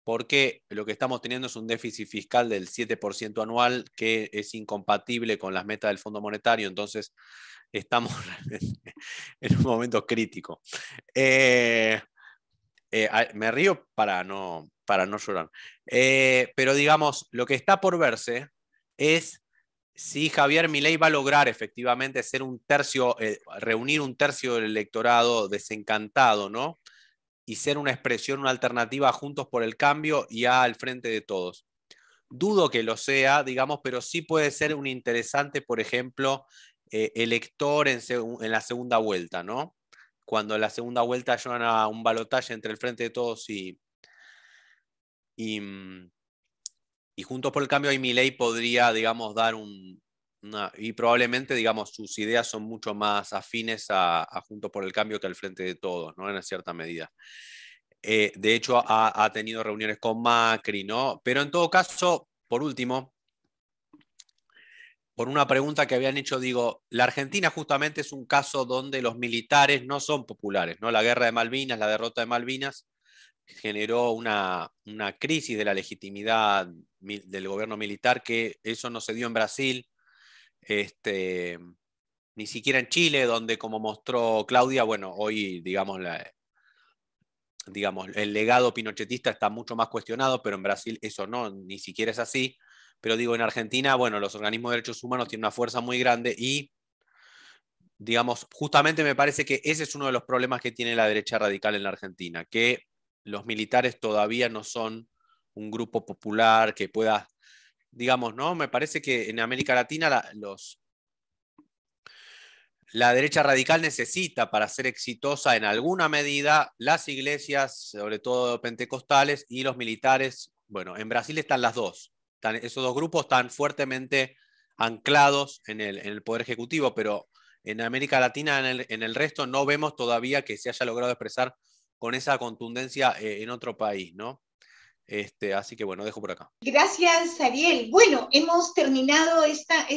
porque lo que estamos teniendo es un déficit fiscal del 7% anual que es incompatible con las metas del Fondo Monetario, entonces estamos en un momento crítico. Me río para no llorar. Pero digamos, lo que está por verse es si Javier Milei va a lograr efectivamente ser reunir un tercio del electorado desencantado, ¿no? Y ser una expresión, una alternativa a Juntos por el Cambio y al Frente de Todos. Dudo que lo sea, digamos, pero sí puede ser un interesante, por ejemplo, elector en la segunda vuelta, ¿no? Cuando en la segunda vuelta llevan a un balotaje entre el Frente de Todos y Juntos por el Cambio, y Milei podría, digamos, dar y probablemente, digamos, sus ideas son mucho más afines a Juntos por el Cambio que al Frente de Todos, ¿no? En cierta medida. De hecho, ha tenido reuniones con Macri, ¿no? Pero en todo caso, por último, por una pregunta que habían hecho, digo, la Argentina justamente es un caso donde los militares no son populares, ¿no? La guerra de Malvinas, la derrota de Malvinas, generó una crisis de la legitimidad del gobierno militar, que eso no se dio en Brasil, ni siquiera en Chile, donde, como mostró Claudia, bueno, hoy, digamos, el legado pinochetista está mucho más cuestionado, pero en Brasil eso no, ni siquiera es así. Pero digo, en Argentina, bueno, los organismos de derechos humanos tienen una fuerza muy grande y, digamos, justamente me parece que ese es uno de los problemas que tiene la derecha radical en la Argentina, que los militares todavía no son un grupo popular que pueda, digamos, ¿no? Me parece que en América Latina la derecha radical necesita, para ser exitosa en alguna medida, las iglesias, sobre todo pentecostales, y los militares. Bueno, en Brasil están las dos. Esos dos grupos están fuertemente anclados en el Poder Ejecutivo, pero en América Latina, en el resto, no vemos todavía que se haya logrado expresar con esa contundencia en otro país, ¿no? Así que bueno, dejo por acá.
Gracias, Ariel. Bueno, hemos terminado esta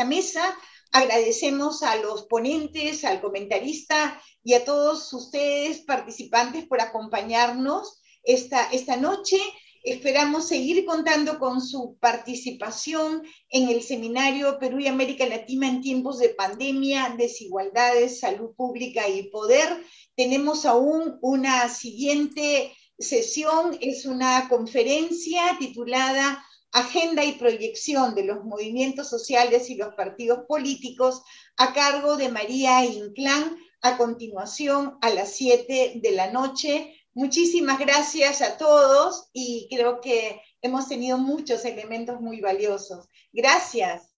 mesa. Agradecemos a los ponentes, al comentarista y a todos ustedes participantes por acompañarnos esta noche. Esperamos seguir contando con su participación en el seminario Perú y América Latina en tiempos de pandemia, desigualdades, salud pública y poder. Tenemos aún una siguiente sesión, es una conferencia titulada Agenda y proyección de los movimientos sociales y los partidos políticos, a cargo de María Inclán, a continuación a las 7 de la noche. Muchísimas gracias a todos y creo que hemos tenido muchos elementos muy valiosos. Gracias.